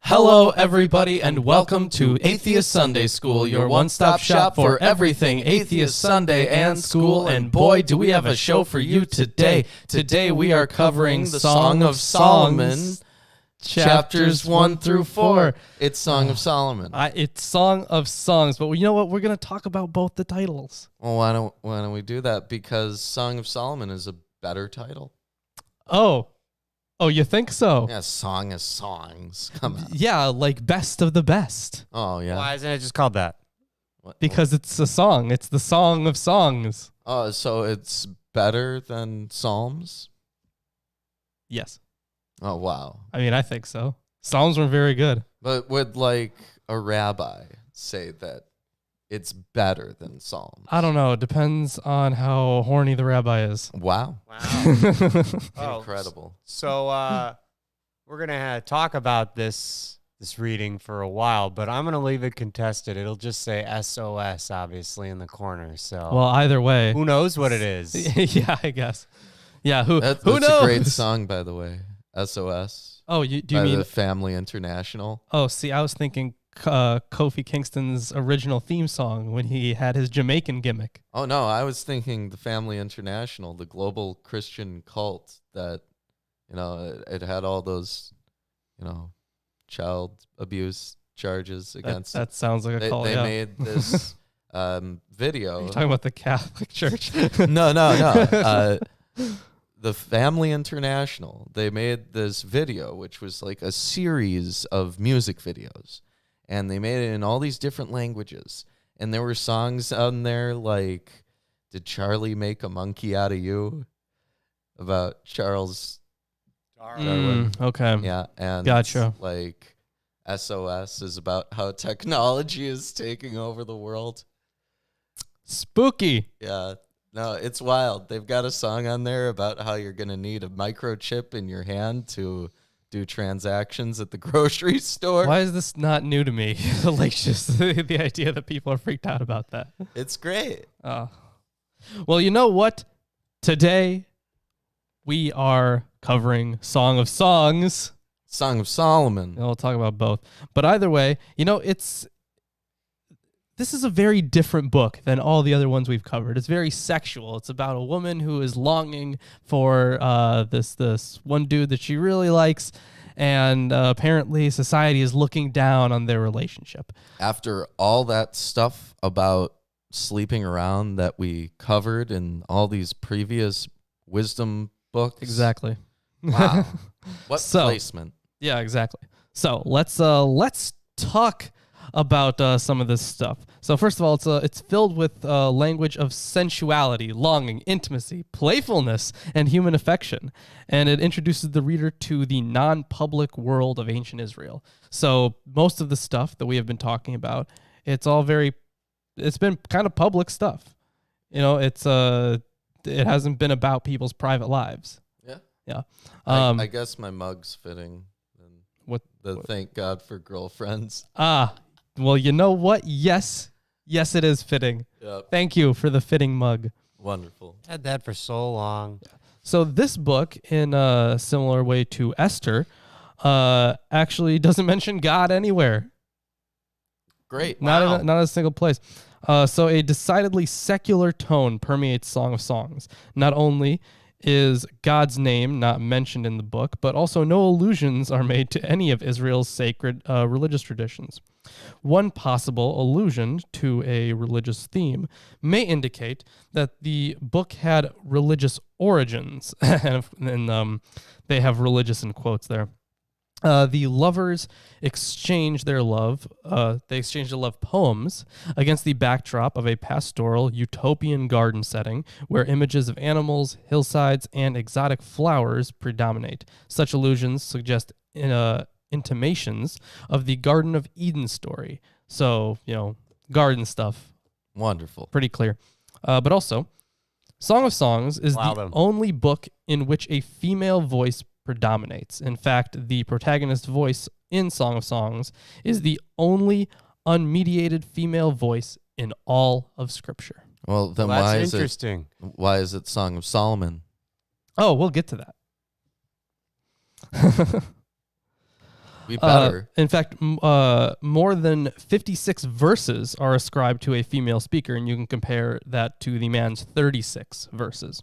Hello, everybody, and welcome to Atheist Sunday School, your one-stop shop for everything Atheist Sunday and school. And boy, do we have a show for you today. Today we are covering the Song of Solomon, chapters 1 through 4. It's Song of Solomon. It's Song of Songs, but you know what? We're going to talk about both the titles. Well, why don't we do that? Because Song of Solomon is a better title. Oh, you think so? Yeah, Song of Songs. Come on. Yeah, like best of the best. Oh, yeah. Why isn't it just called that? Because it's a song. It's the Song of Songs. Oh, so it's better than Psalms? Yes. Oh, wow. I mean, I think so. Psalms were very good. But would, like, a rabbi say that it's better than Psalms? I don't know. It depends on how horny the rabbi is. Wow. Incredible. So we're going to talk about this reading for a while, but I'm going to leave it contested. It'll just say SOS, obviously, in the corner. So Well, either way. who knows what it is? Yeah, I guess. Yeah, who That's knows? a great song, by the way. SOS. Oh, do you by mean the Family International? Oh, see, I was thinking Kofi Kingston's original theme song when he had his Jamaican gimmick. Oh, no, I was thinking the Family International, the global Christian cult that, it had all those, child abuse charges against. That sounds like a cult. They Yeah. made this video. You're talking about the Catholic Church. No. The Family International, they made this video, which was like a series of music videos. And they made it in all these different languages. And there were songs on there like, Did Charlie Make a Monkey Out of You? About Charles Darwin. Okay. Yeah. And Gotcha. like SOS is about how technology is taking over the world. Spooky. Yeah. No, it's wild. They've got a song on there about how you're going to need a microchip in your hand to do transactions at the grocery store. Why is this not new to me? Like, just the idea that people are freaked out about that. It's great. Well, you know what? Today, we are covering Song of Songs. Song of Solomon. And we'll talk about both. But either way, this is a very different book than all the other ones we've covered. It's very sexual. It's about a woman who is longing for this one dude that she really likes, and apparently society is looking down on their relationship. After all that stuff about sleeping around that we covered in all these previous wisdom books. Exactly. Wow. What placement. Yeah, exactly. So let's talk about some of this stuff. So first of all, it's filled with language of sensuality, longing, intimacy, playfulness, and human affection. And it introduces the reader to the non-public world of ancient Israel. So most of the stuff that we have been talking about, it's been kind of public stuff. It hasn't been about people's private lives. Yeah. I guess my mug's fitting. What? Thank God for girlfriends. Well, you know what? Yes, it is fitting. Yep. Thank you for the fitting mug. Wonderful. Had that for so long. So this book, in a similar way to Esther, actually doesn't mention God anywhere. Great. Not in a single place. So a decidedly secular tone permeates Song of Songs. Not only is God's name not mentioned in the book, but also no allusions are made to any of Israel's sacred religious traditions. One possible allusion to a religious theme may indicate that the book had religious origins, and they have religious in quotes there. The lovers exchange their love. They exchange their love poems against the backdrop of a pastoral utopian garden setting where images of animals, hillsides, and exotic flowers predominate. Such allusions suggest intimations of the Garden of Eden story. So, garden stuff. Wonderful. Pretty clear. But also, Song of Songs is the only book in which a female voice predominates. In fact, the protagonist voice in Song of Songs is the only unmediated female voice in all of Scripture. Well, then why is it Song of Solomon? Oh, we'll get to that. We better. In fact, more than 56 verses are ascribed to a female speaker, and you can compare that to the man's 36 verses.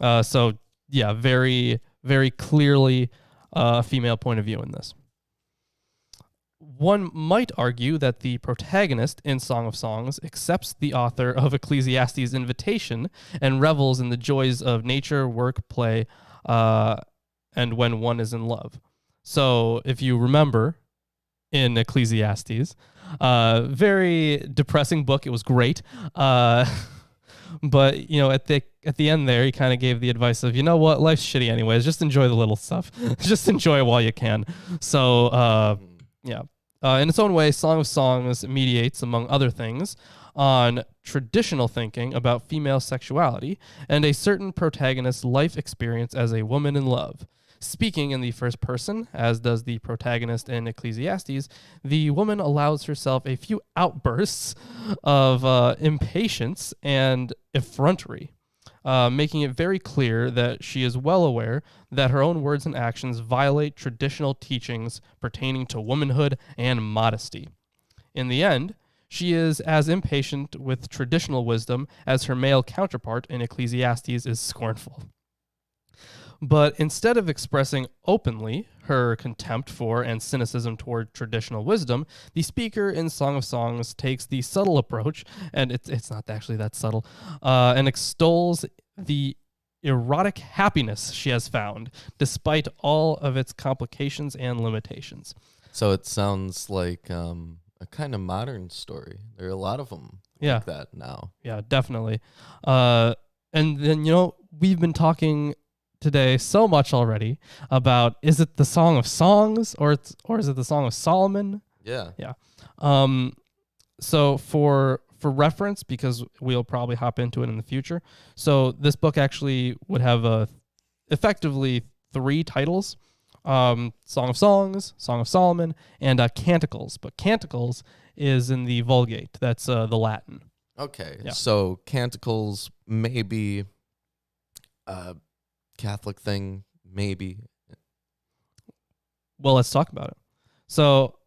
So, yeah, very, very clearly a female point of view in this. One might argue that the protagonist in Song of Songs accepts the author of Ecclesiastes' invitation and revels in the joys of nature, work, play, and when one is in love. So if you remember in Ecclesiastes, very depressing book. It was great. But, you know, at the end there, he kind of gave the advice of, you know what, life's shitty anyways. Just enjoy the little stuff. Just enjoy it while you can. So, yeah. In its own way, Song of Songs mediates, among other things, on traditional thinking about female sexuality and a certain protagonist's life experience as a woman in love. Speaking in the first person, as does the protagonist in Ecclesiastes, the woman allows herself a few outbursts of impatience and effrontery, making it very clear that she is well aware that her own words and actions violate traditional teachings pertaining to womanhood and modesty. In the end, she is as impatient with traditional wisdom as her male counterpart in Ecclesiastes is scornful. But instead of expressing openly her contempt for and cynicism toward traditional wisdom, the speaker in Song of Songs takes the subtle approach, and it's not actually that subtle, and extols the erotic happiness she has found, despite all of its complications and limitations. So it sounds like a kind of modern story. There are a lot of them like that now. Yeah, definitely. And then, you know, we've been talking today so much already about, is it the Song of Songs or is it the Song of Solomon? Yeah. So for reference, because we'll probably hop into it in the future, so this book actually would have effectively 3 titles: Song of Songs, Song of Solomon, and Canticles. But Canticles is in the Vulgate. That's the Latin. Okay. Yeah. So Canticles maybe Catholic thing, maybe. Well, let's talk about it. So,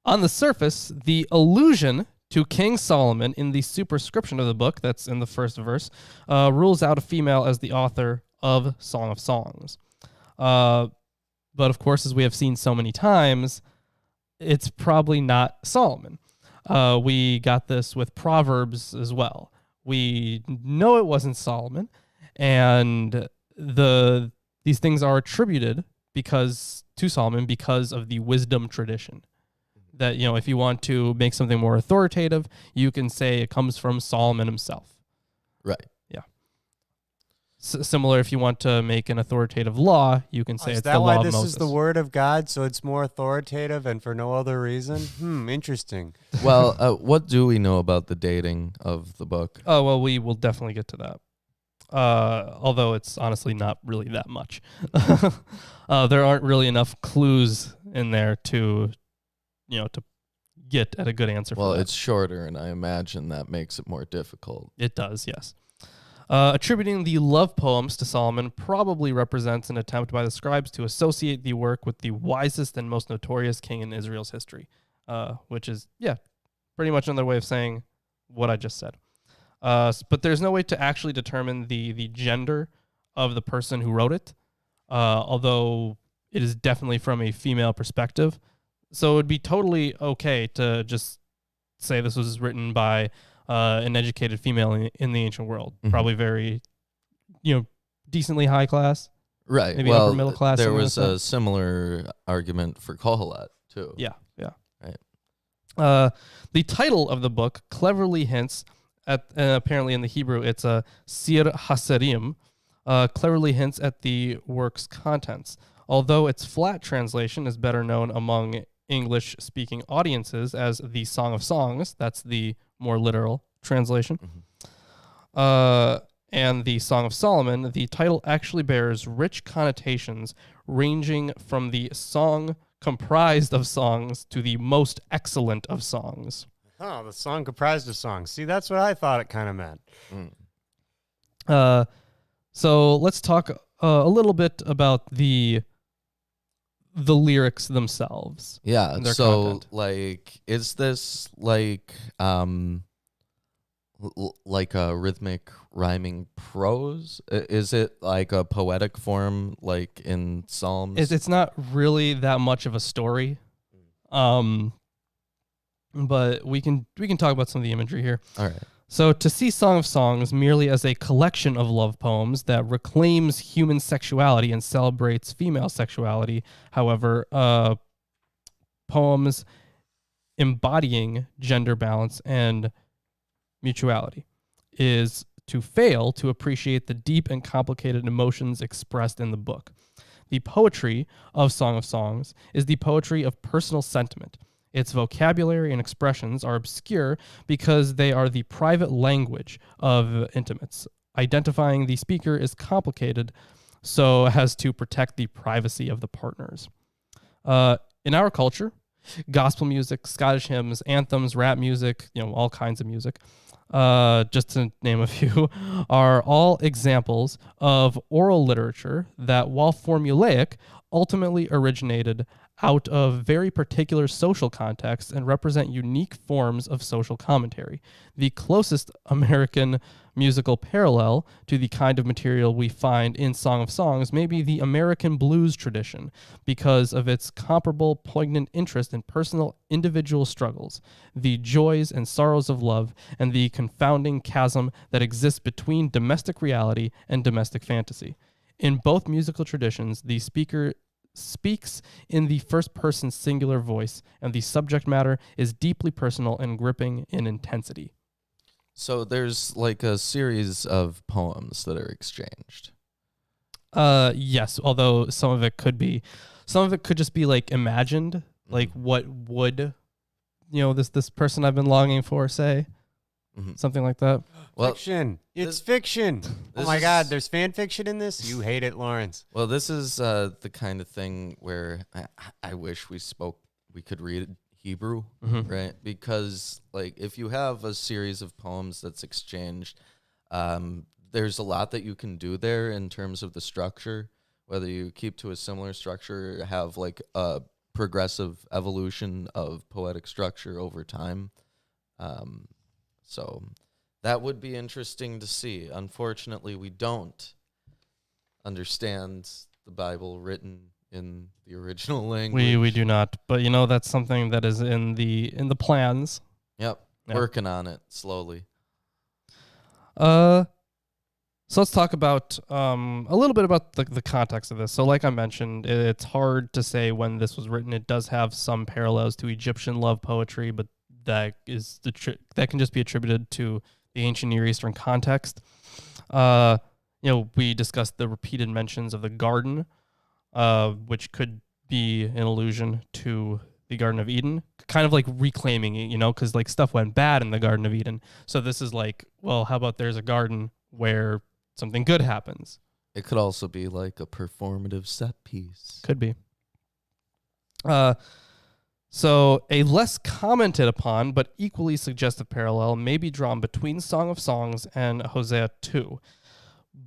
on the surface, the allusion to King Solomon in the superscription of the book, that's in the first verse, rules out a female as the author of Song of Songs. But of course, as we have seen so many times, it's probably not Solomon. We got this with Proverbs as well. We know it wasn't Solomon, and these things are attributed to Solomon because of the wisdom tradition. That, you know, if you want to make something more authoritative, you can say it comes from Solomon himself. Right. Yeah. Similar, if you want to make an authoritative law, you can say it's the law of Moses. Is that why this is the word of God, so it's more authoritative and for no other reason? Interesting. Well, what do we know about the dating of the book? Oh, well, we will definitely get to that. Although it's honestly not really that much. There aren't really enough clues in there to get at a good answer for that. Well, it's shorter, and I imagine that makes it more difficult. It does, yes. Attributing the love poems to Solomon probably represents an attempt by the scribes to associate the work with the wisest and most notorious king in Israel's history, which is, pretty much another way of saying what I just said. But there's no way to actually determine the gender of the person who wrote it, although it is definitely from a female perspective. So it would be totally okay to just say this was written by an educated female in the ancient world. Mm-hmm. Probably very, decently high class. Right. Maybe upper middle class. There was a similar argument for Kohelet, too. Yeah. Right. The title of the book cleverly hints at, apparently in the Hebrew, it's a Sir Haserim, cleverly hints at the work's contents. Although its flat translation is better known among English-speaking audiences as the Song of Songs, that's the more literal translation, and the Song of Solomon, the title actually bears rich connotations ranging from the song comprised of songs to the most excellent of songs. Oh, the song comprised of songs. See, that's what I thought it kind of meant. So let's talk a little bit about the the lyrics themselves. Yeah. Their So content. like, is this like like a rhythmic rhyming prose? Is it like a poetic form, like in Psalms? It's not really that much of a story. But we can talk about some of the imagery here. All right. So to see Song of Songs merely as a collection of love poems that reclaims human sexuality and celebrates female sexuality, however, poems embodying gender balance and mutuality, is to fail to appreciate the deep and complicated emotions expressed in the book. The poetry of Song of Songs is the poetry of personal sentiment. Its vocabulary and expressions are obscure because they are the private language of intimates. Identifying the speaker is complicated so as to protect the privacy of the partners. In our culture, gospel music, Scottish hymns, anthems, rap music, all kinds of music, just to name a few, are all examples of oral literature that, while formulaic, ultimately originated out of very particular social contexts and represent unique forms of social commentary. The closest American musical parallel to the kind of material we find in Song of Songs may be the American blues tradition, because of its comparable, poignant interest in personal individual struggles, the joys and sorrows of love, and the confounding chasm that exists between domestic reality and domestic fantasy. In both musical traditions, the speaker speaks in the first-person singular voice, and the subject matter is deeply personal and gripping in intensity. So there's like a series of poems that are exchanged. Yes, although some of it could just be like imagined, like what would, this person I've been longing for say, something like that. Well, Fiction. It's fiction. Oh my God, there's fan fiction in this? You hate it, Lawrence. Well, this is the kind of thing where I wish we could read Hebrew, right? Because like if you have a series of poems that's exchanged, there's a lot that you can do there in terms of the structure, whether you keep to a similar structure or have like a progressive evolution of poetic structure over time. So that would be interesting to see. Unfortunately, we don't understand the Bible written in the original language. We do not, but that's something that is in the plans. Yep. Working on it slowly. So let's talk about a little bit about the context of this. So like I mentioned, it's hard to say when this was written. It does have some parallels to Egyptian love poetry, but that can just be attributed to the ancient Near Eastern context. We discussed the repeated mentions of the garden, which could be an allusion to the Garden of Eden, kind of like reclaiming it, because like stuff went bad in the Garden of Eden. So this is like, well, how about there's a garden where something good happens? It could also be like a performative set piece. Could be. So a less commented upon but equally suggestive parallel may be drawn between Song of Songs and Hosea 2.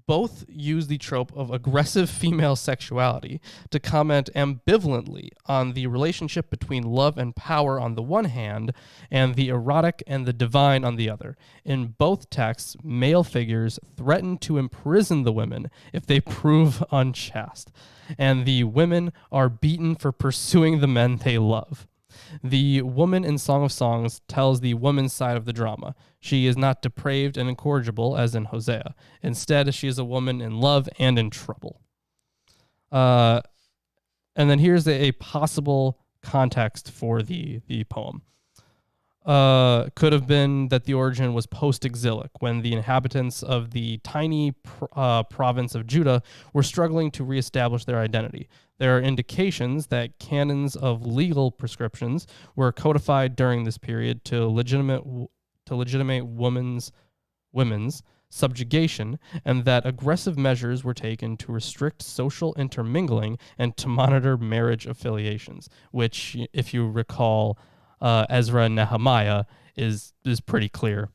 Both use the trope of aggressive female sexuality to comment ambivalently on the relationship between love and power on the one hand and the erotic and the divine on the other. In both texts, male figures threaten to imprison the women if they prove unchaste, and the women are beaten for pursuing the men they love. The woman in Song of Songs tells the woman's side of the drama. She is not depraved and incorrigible as in Hosea. Instead, she is a woman in love and in trouble. And then here's a possible context for the poem. Could have been that the origin was post-exilic, when the inhabitants of the tiny province of Judah were struggling to reestablish their identity. There are indications that canons of legal prescriptions were codified during this period to legitimate women's subjugation, and that aggressive measures were taken to restrict social intermingling and to monitor marriage affiliations, which, if you recall, Ezra and Nehemiah is pretty clear.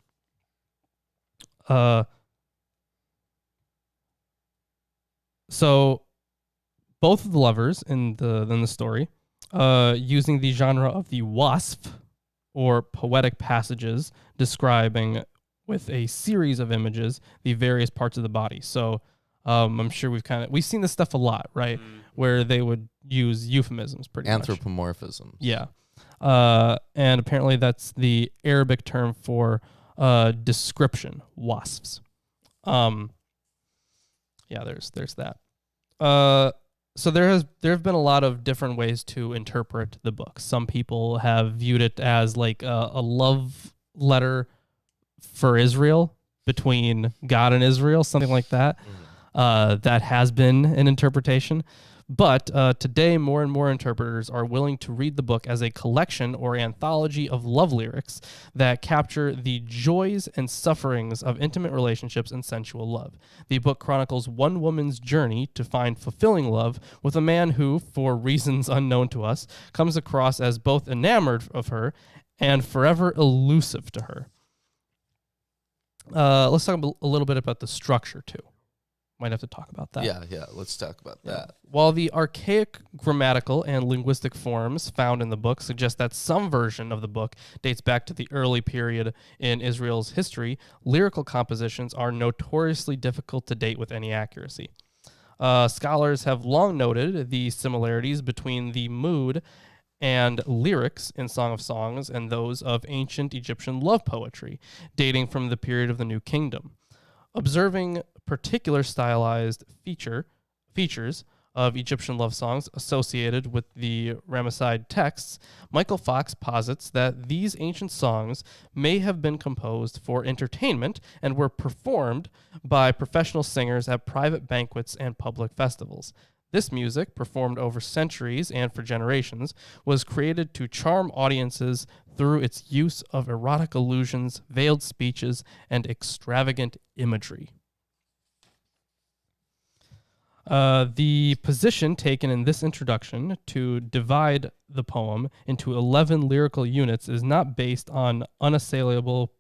So both of the lovers in the story, using the genre of the wasf, or poetic passages describing with a series of images the various parts of the body. So I'm sure we've seen this stuff a lot, right? Where they would use euphemisms pretty much. Anthropomorphisms. Yeah. And apparently that's the Arabic term for description, wasfs. Yeah, there's that. So there have been a lot of different ways to interpret the book. Some people have viewed it as like a love letter for Israel, between God and Israel, something like that. That has been an interpretation. But today, more and more interpreters are willing to read the book as a collection or anthology of love lyrics that capture the joys and sufferings of intimate relationships and sensual love. The book chronicles one woman's journey to find fulfilling love with a man who, for reasons unknown to us, comes across as both enamored of her and forever elusive to her. Let's talk a little bit about the structure, too. Might have to talk about that. Yeah, let's talk about that. While the archaic grammatical and linguistic forms found in the book suggest that some version of the book dates back to the early period in Israel's history, lyrical compositions are notoriously difficult to date with any accuracy. Scholars have long noted the similarities between the mood and lyrics in Song of Songs and those of ancient Egyptian love poetry, dating from the period of the New Kingdom. Observing particular stylized features of Egyptian love songs associated with the Ramesside texts, Michael Fox posits that these ancient songs may have been composed for entertainment and were performed by professional singers at private banquets and public festivals. This music, performed over centuries and for generations, was created to charm audiences through its use of erotic allusions, veiled speeches, and extravagant imagery. The position taken in this introduction to divide the poem into 11 lyrical units is not based on unassailable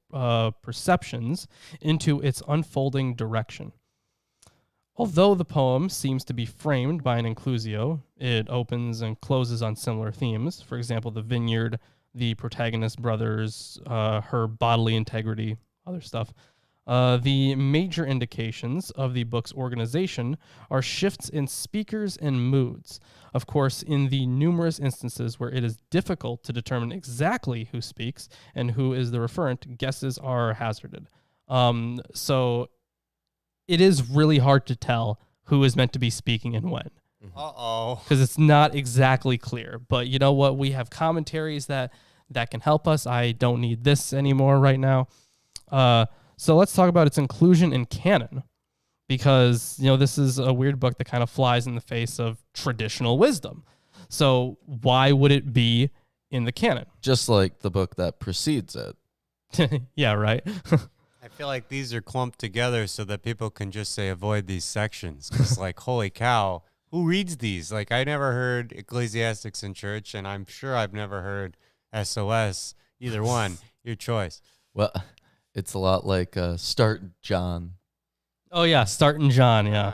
perceptions into its unfolding direction. Although the poem seems to be framed by an inclusio, it opens and closes on similar themes. For example, the Vineyard, the Protagonist brothers, her bodily integrity, other stuff. The major indications of the book's organization are shifts in speakers and moods. Of course, in the numerous instances where it is difficult to determine exactly who speaks and who is the referent, guesses are hazarded. So it is really hard to tell who is meant to be speaking and when. Uh-oh. Because it's not exactly clear. But you know what? We have commentaries that can help us. I don't need this anymore right now. So let's talk about its inclusion in canon, because, you know, this is a weird book that kind of flies in the face of traditional wisdom. So why would it be in the canon? Just like the book that precedes it. Yeah, right. I feel like these are clumped together so that people can just say avoid these sections. Because, like, holy cow, who reads these? Like, I never heard Ecclesiastics in church, and I'm sure I've never heard SOS. Either one, your choice. Well, it's a lot like Start John. Oh, yeah, Start in John, yeah.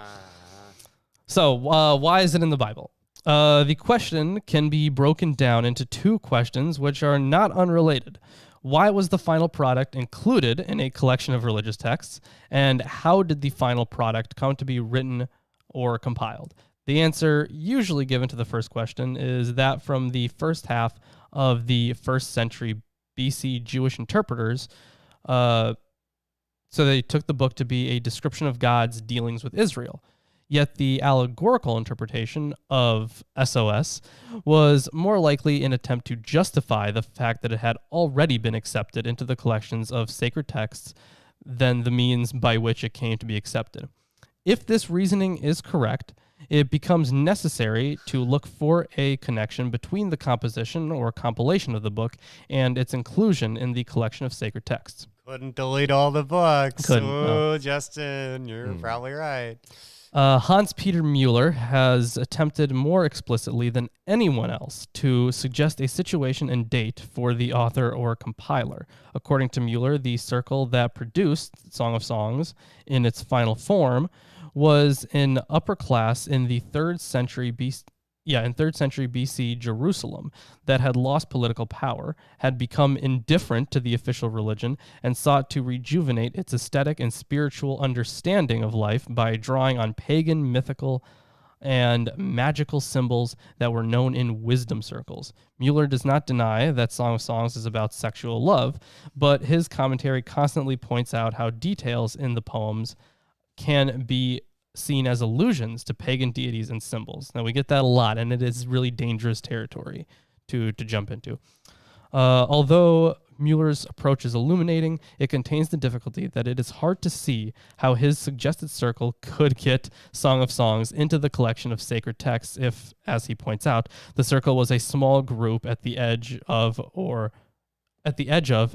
So why is it in the Bible? The question can be broken down into two questions which are not unrelated. Why was the final product included in a collection of religious texts? And how did the final product come to be written or compiled? The answer usually given to the first question is that from the first half of the 1st century BC Jewish interpreters, so they took the book to be a description of God's dealings with Israel. Yet the allegorical interpretation of SOS was more likely an attempt to justify the fact that it had already been accepted into the collections of sacred texts than the means by which it came to be accepted. If this reasoning is correct, it becomes necessary to look for a connection between the composition or compilation of the book and its inclusion in the collection of sacred texts. Couldn't delete all the books. Couldn't, Oh, no. Justin, you're probably right. Hans-Peter Müller has attempted more explicitly than anyone else to suggest a situation and date for the author or compiler. According to Müller, the circle that produced Song of Songs in its final form was an upper class in the 3rd century BC Jerusalem that had lost political power, had become indifferent to the official religion, and sought to rejuvenate its aesthetic and spiritual understanding of life by drawing on pagan, mythical, and magical symbols that were known in wisdom circles. Müller does not deny that Song of Songs is about sexual love, but his commentary constantly points out how details in the poems can be seen as allusions to pagan deities and symbols. Now, we get that a lot, and it is really dangerous territory to jump into. Although Müller's approach is illuminating, it contains the difficulty that it is hard to see how his suggested circle could get Song of Songs into the collection of sacred texts if, as he points out, the circle was a small group at the edge of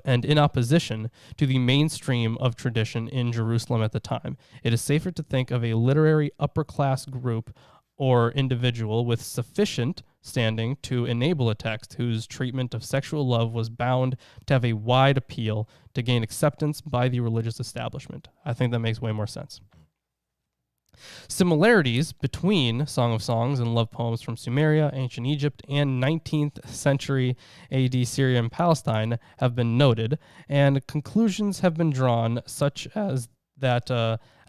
and in opposition to the mainstream of tradition in Jerusalem at the time. It is safer to think of a literary upper-class group or individual with sufficient standing to enable a text whose treatment of sexual love was bound to have a wide appeal to gain acceptance by the religious establishment. I think that makes way more sense. Similarities between Song of Songs and love poems from Sumeria, ancient Egypt, and 19th century AD Syria and Palestine have been noted, and conclusions have been drawn, such as that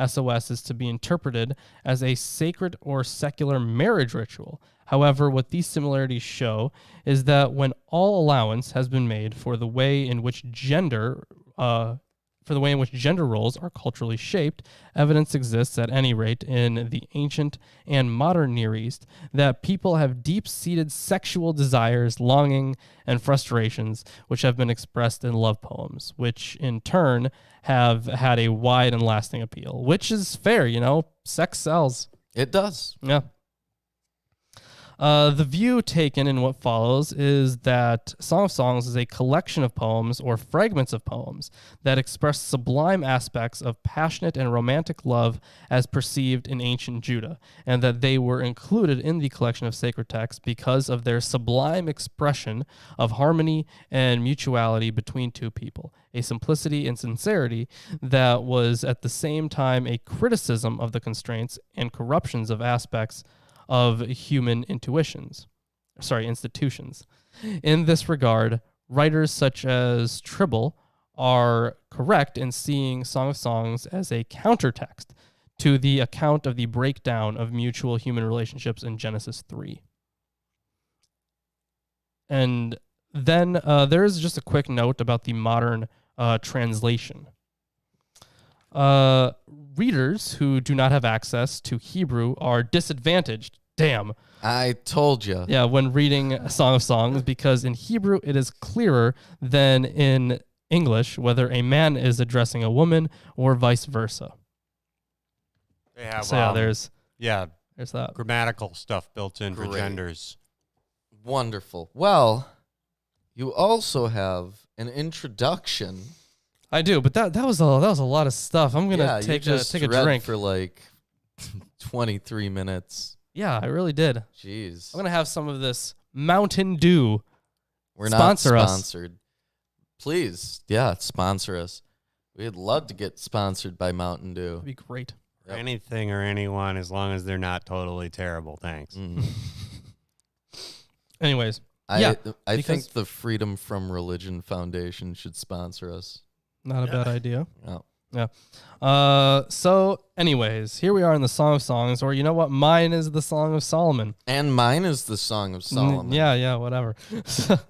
SOS is to be interpreted as a sacred or secular marriage ritual. However, what these similarities show is that when all allowance has been made for the way in which gender roles are culturally shaped, evidence exists, at any rate, in the ancient and modern Near East, that people have deep-seated sexual desires, longing, and frustrations, which have been expressed in love poems, which in turn have had a wide and lasting appeal, which is fair, sex sells. It does. Yeah. The view taken in what follows is that Song of Songs is a collection of poems or fragments of poems that express sublime aspects of passionate and romantic love as perceived in ancient Judah, and that they were included in the collection of sacred texts because of their sublime expression of harmony and mutuality between two people, a simplicity and sincerity that was at the same time a criticism of the constraints and corruptions of aspects of human institutions. In this regard, writers such as Tribble are correct in seeing Song of Songs as a countertext to the account of the breakdown of mutual human relationships in Genesis 3. And then there is just a quick note about the modern translation. Readers who do not have access to Hebrew are disadvantaged. Damn. I told you. Yeah, when reading a Song of Songs, because in Hebrew it is clearer than in English whether a man is addressing a woman or vice versa. They have, So there's that. grammatical stuff built in for Great. genders. Wonderful. Well, you also have an introduction. I do, but that was a lot of stuff. I'm gonna take a drink for like 23 minutes. Yeah, I really did. Jeez. I'm gonna have some of this Mountain Dew. We're Sponsor not us. sponsored. Please, sponsor us. We'd love to get sponsored by Mountain Dew. That'd be great. Yep. Anything or anyone, as long as they're not totally terrible. Thanks. Anyways, I because- think the Freedom from Religion Foundation should sponsor us. not a bad idea. No. Yeah. So, anyways, here we are in the Song of Songs, or you know what? Mine is the Song of Solomon. And mine is the Song of Solomon. Yeah, whatever.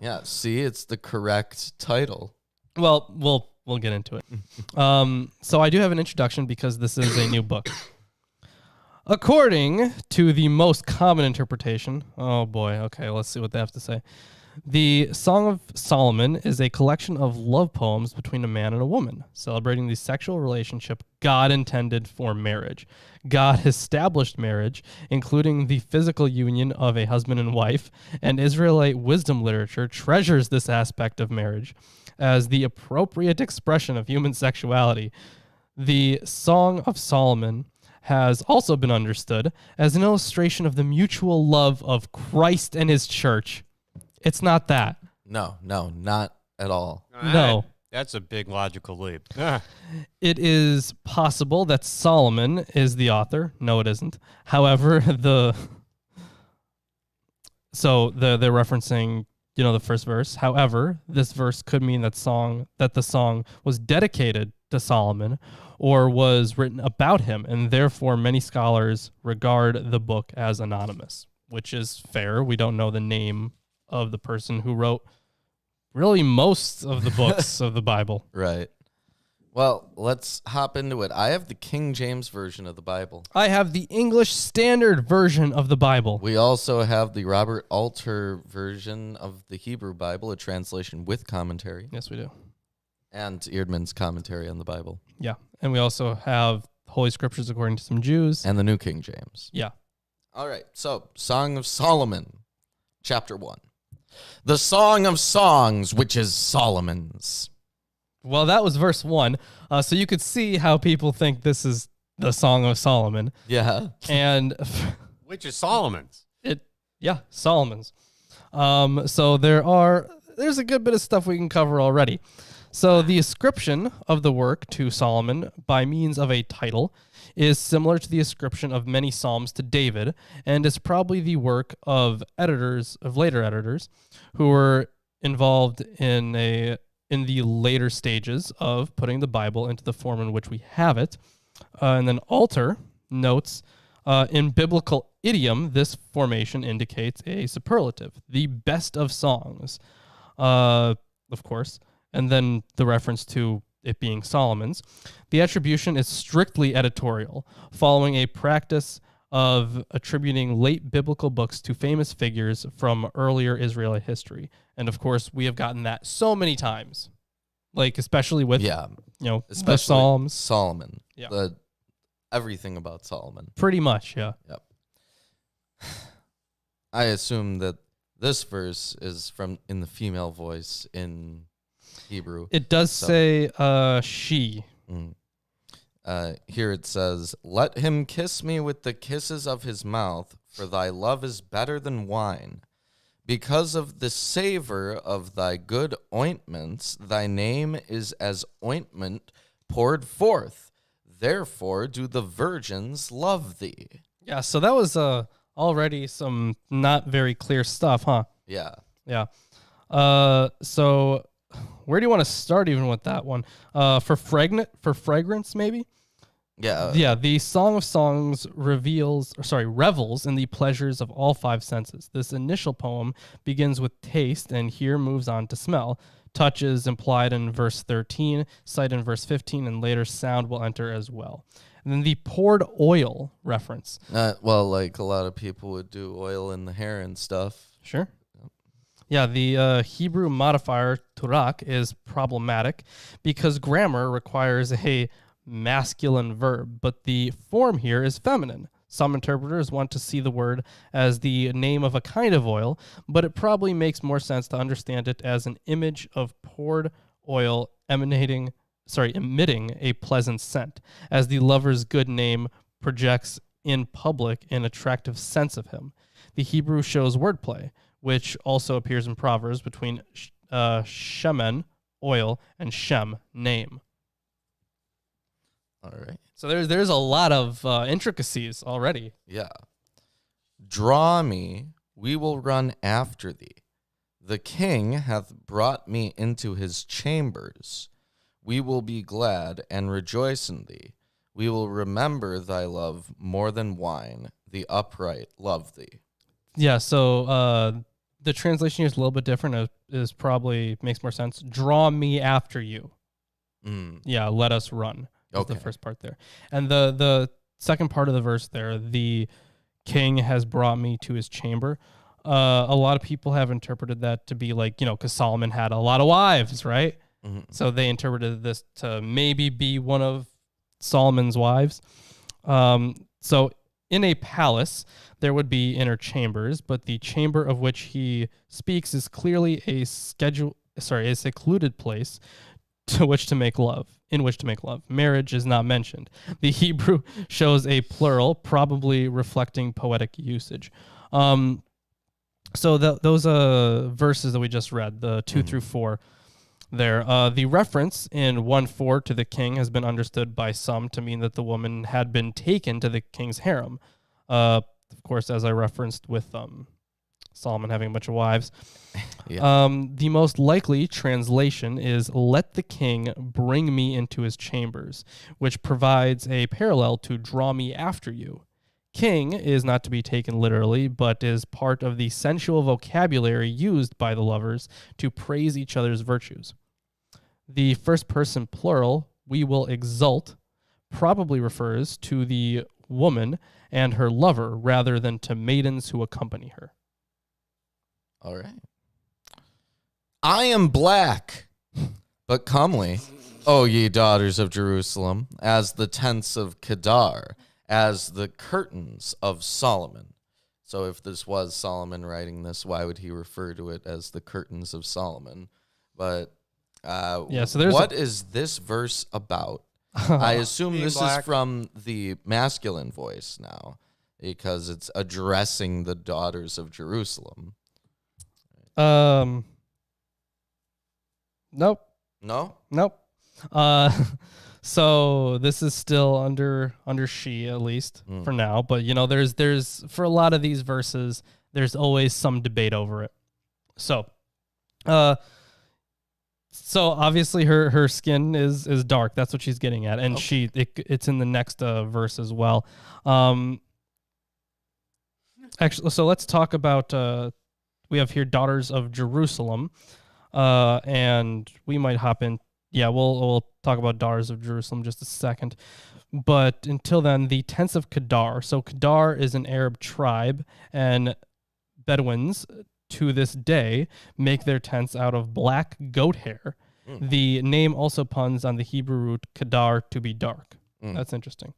Yeah, see, it's the correct title. Well, we'll get into it. So I do have an introduction because this is a new book. According to the most common interpretation, oh boy, okay, let's see what they have to say. The Song of Solomon is a collection of love poems between a man and a woman, celebrating the sexual relationship God intended for marriage. God established marriage, including the physical union of a husband and wife, and Israelite wisdom literature treasures this aspect of marriage as the appropriate expression of human sexuality. The Song of Solomon has also been understood as an illustration of the mutual love of Christ and his church. It's not that. No, not at all. No. That's a big logical leap. It is possible that Solomon is the author. No, it isn't. However, they're referencing, the first verse. However, this verse could mean that the song was dedicated to Solomon or was written about him, and therefore many scholars regard the book as anonymous, which is fair. We don't know the name of the person who wrote really most of the books of the Bible. Right. Well, let's hop into it. I have the King James Version of the Bible. I have the English Standard Version of the Bible. We also have the Robert Alter version of the Hebrew Bible, a translation with commentary. Yes, we do. And Eerdman's commentary on the Bible. Yeah. And we also have Holy Scriptures according to some Jews. And the New King James. Yeah. All right. So, Song of Solomon, chapter 1. The Song of Songs, which is Solomon's. Well, that was verse 1. So you could see how people think this is the Song of Solomon. Yeah. And Which is Solomon's. Solomon's. So there's a good bit of stuff we can cover already. So the ascription of the work to Solomon by means of a title is similar to the ascription of many psalms to David, and is probably the work of later editors who were involved in the later stages of putting the Bible into the form in which we have it. And then Alter notes, in biblical idiom, this formation indicates a superlative, the best of songs, of course, and then the reference to it being Solomon's. The attribution is strictly editorial, following a practice of attributing late biblical books to famous figures from earlier Israelite history. And of course, we have gotten that so many times, like especially with, the Psalms. Solomon. Yeah. Everything about Solomon. Pretty much, yeah. Yep. I assume that this verse is in the female voice in Hebrew. It does say she. Here it says, "Let him kiss me with the kisses of his mouth, for thy love is better than wine. Because of the savor of thy good ointments, thy name is as ointment poured forth. Therefore do the virgins love thee." Yeah, so that was already some not very clear stuff, huh? Yeah. Yeah. So where do you want to start even with that one? For fragrance, maybe? Yeah. Yeah, the Song of Songs revels in the pleasures of all five senses. This initial poem begins with taste and here moves on to smell. Touch is implied in verse 13, sight in verse 15, and later sound will enter as well. And then the poured oil reference. Well, like a lot of people would do oil in the hair and stuff. Sure. Yeah, the Hebrew modifier turak is problematic because grammar requires a masculine verb, but the form here is feminine. Some interpreters want to see the word as the name of a kind of oil, but it probably makes more sense to understand it as an image of poured oil emitting a pleasant scent, as the lover's good name projects in public an attractive sense of him. The Hebrew shows wordplay, which also appears in Proverbs between shemen, oil, and shem, name. All right. So there's a lot of intricacies already. Yeah. Draw me, we will run after thee. The king hath brought me into his chambers. We will be glad and rejoice in thee. We will remember thy love more than wine. The upright love thee. Yeah, so the translation here is a little bit different. Is probably makes more sense. Draw me after you. Yeah, let us run. Okay. The first part there. And the second part of the verse there, the king has brought me to his chamber. A lot of people have interpreted that to be like, because Solomon had a lot of wives, right? Mm-hmm. So they interpreted this to maybe be one of Solomon's wives. So in a palace, there would be inner chambers, but the chamber of which he speaks is clearly a secluded place to which to make love, in which to make love. Marriage is not mentioned. The Hebrew shows a plural, probably reflecting poetic usage. So those verses that we just read, the 2 through 4 there, the reference in 1:4 to the king has been understood by some to mean that the woman had been taken to the king's harem. Of course, as I referenced with Solomon having a bunch of wives. The most likely translation is "let the king bring me into his chambers," which provides a parallel to "draw me after you." King is not to be taken literally, but is part of the sensual vocabulary used by the lovers to praise each other's virtues. The first person plural, "we will exalt," probably refers to the woman and her lover rather than to maidens who accompany her. All right. I am black, but comely, O ye daughters of Jerusalem, as the tents of Kedar, as the curtains of Solomon. So if this was Solomon writing this, why would he refer to it as the curtains of Solomon? But So there's what is this verse about? I assume Being this black. is from the masculine voice now, because it's addressing the daughters of Jerusalem. Nope. No? Nope. So this is still under she, at least for now. But there's for a lot of these verses, there's always some debate over it. So obviously her skin is dark. That's what she's getting at, and it's in the next verse as well. Actually, so let's talk about. We have here daughters of Jerusalem, and we might hop in. Yeah, we'll talk about daughters of Jerusalem in just a second. But until then, the tents of Kedar. So Kedar is an Arab tribe, and Bedouins to this day make their tents out of black goat hair. The name also puns on the Hebrew root Kedar, to be dark. That's interesting.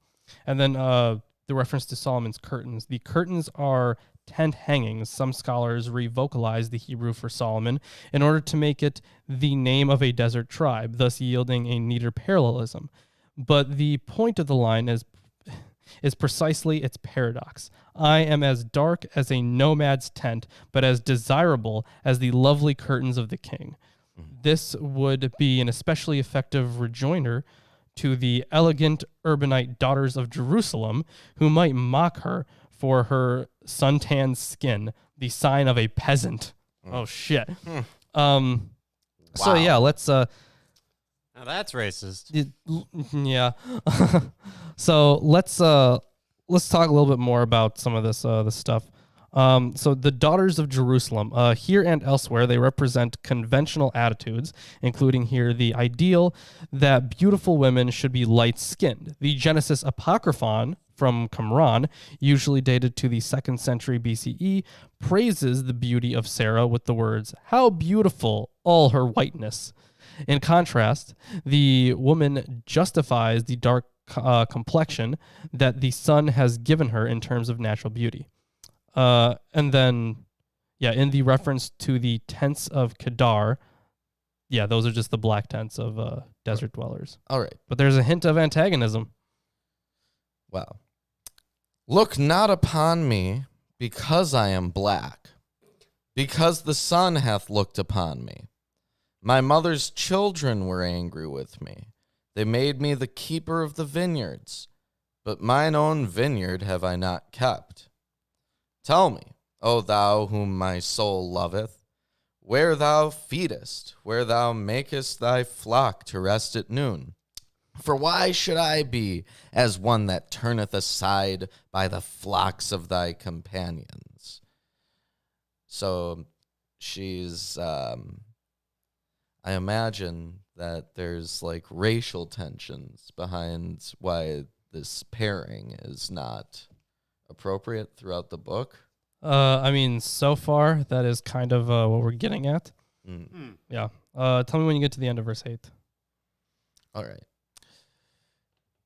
And then the reference to Solomon's curtains. The curtains are tent hangings. Some scholars revocalize the Hebrew for Solomon in order to make it the name of a desert tribe, thus yielding a neater parallelism. But the point of the line is precisely its paradox. I am as dark as a nomad's tent, but as desirable as the lovely curtains of the king. This would be an especially effective rejoinder to the elegant urbanite daughters of Jerusalem, who might mock her for her suntanned skin, the sign of a peasant. Oh shit. So yeah, let's Now that's racist. yeah. So let's talk a little bit more about some of this stuff. So the daughters of Jerusalem, here and elsewhere, they represent conventional attitudes, including here the ideal that beautiful women should be light-skinned. The Genesis Apocryphon from Qumran, usually dated to the 2nd century BCE, praises the beauty of Sarah with the words, "How beautiful all her whiteness." In contrast, the woman justifies the dark complexion that the sun has given her in terms of natural beauty. And then, in the reference to the tents of Kedar, those are just the black tents of desert dwellers. All right. But there's a hint of antagonism. Wow. Look not upon me because I am black, because the sun hath looked upon me. My mother's children were angry with me. They made me the keeper of the vineyards, but mine own vineyard have I not kept. Tell me, O thou whom my soul loveth, where thou feedest, where thou makest thy flock to rest at noon. For why should I be as one that turneth aside by the flocks of thy companions? So she's, I imagine that there's like racial tensions behind why this pairing is not appropriate throughout the book. I mean, so far, that is kind of what we're getting at. Yeah. Tell me when you get to the end of verse 8. All right.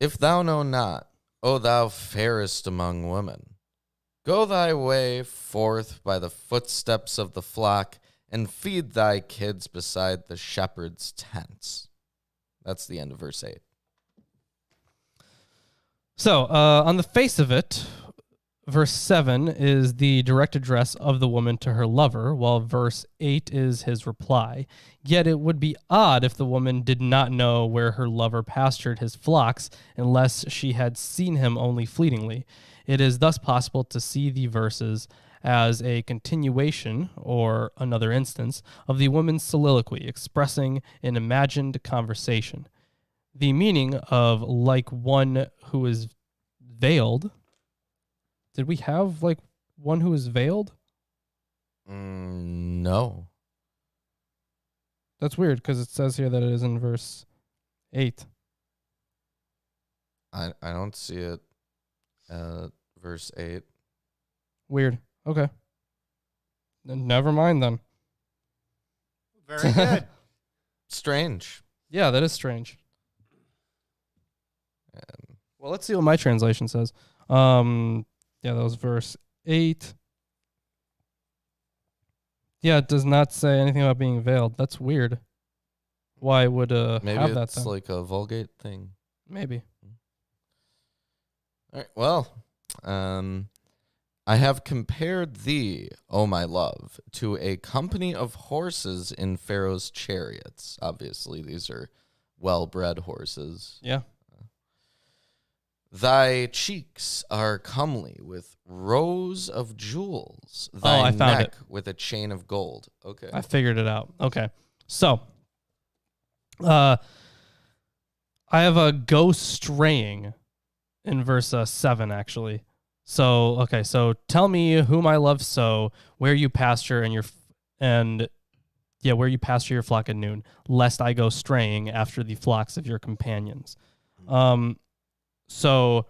If thou know not, O thou fairest among women, go thy way forth by the footsteps of the flock, and feed thy kids beside the shepherd's tents. That's the end of verse 8. So, on the face of it, verse 7 is the direct address of the woman to her lover, while verse 8 is his reply. Yet it would be odd if the woman did not know where her lover pastured his flocks unless she had seen him only fleetingly. It is thus possible to see the verses as a continuation, or another instance, of the woman's soliloquy expressing an imagined conversation. The meaning of like one who is veiled. Did we have like one who is veiled? No. That's weird because it says here that it is in verse 8. I don't see it. Verse 8. Weird. Okay. Never mind then. Very good. Strange. Yeah, that is strange. Well, let's see what my translation says. Yeah, that was verse 8. Yeah, it does not say anything about being veiled. That's weird. Why would Maybe have that it's then? like a Vulgate thing. Maybe. All right. Well, I have compared thee, O my love, to a company of horses in Pharaoh's chariots. Obviously, these are well-bred horses. Yeah. Thy cheeks are comely with rows of jewels. Thy I found neck it. with a chain of gold. Okay. I figured it out. Okay. So, I have a go straying in verse 7, actually. So, okay. So tell me whom I love so, where you pasture where you pasture your flock at noon, lest I go straying after the flocks of your companions. So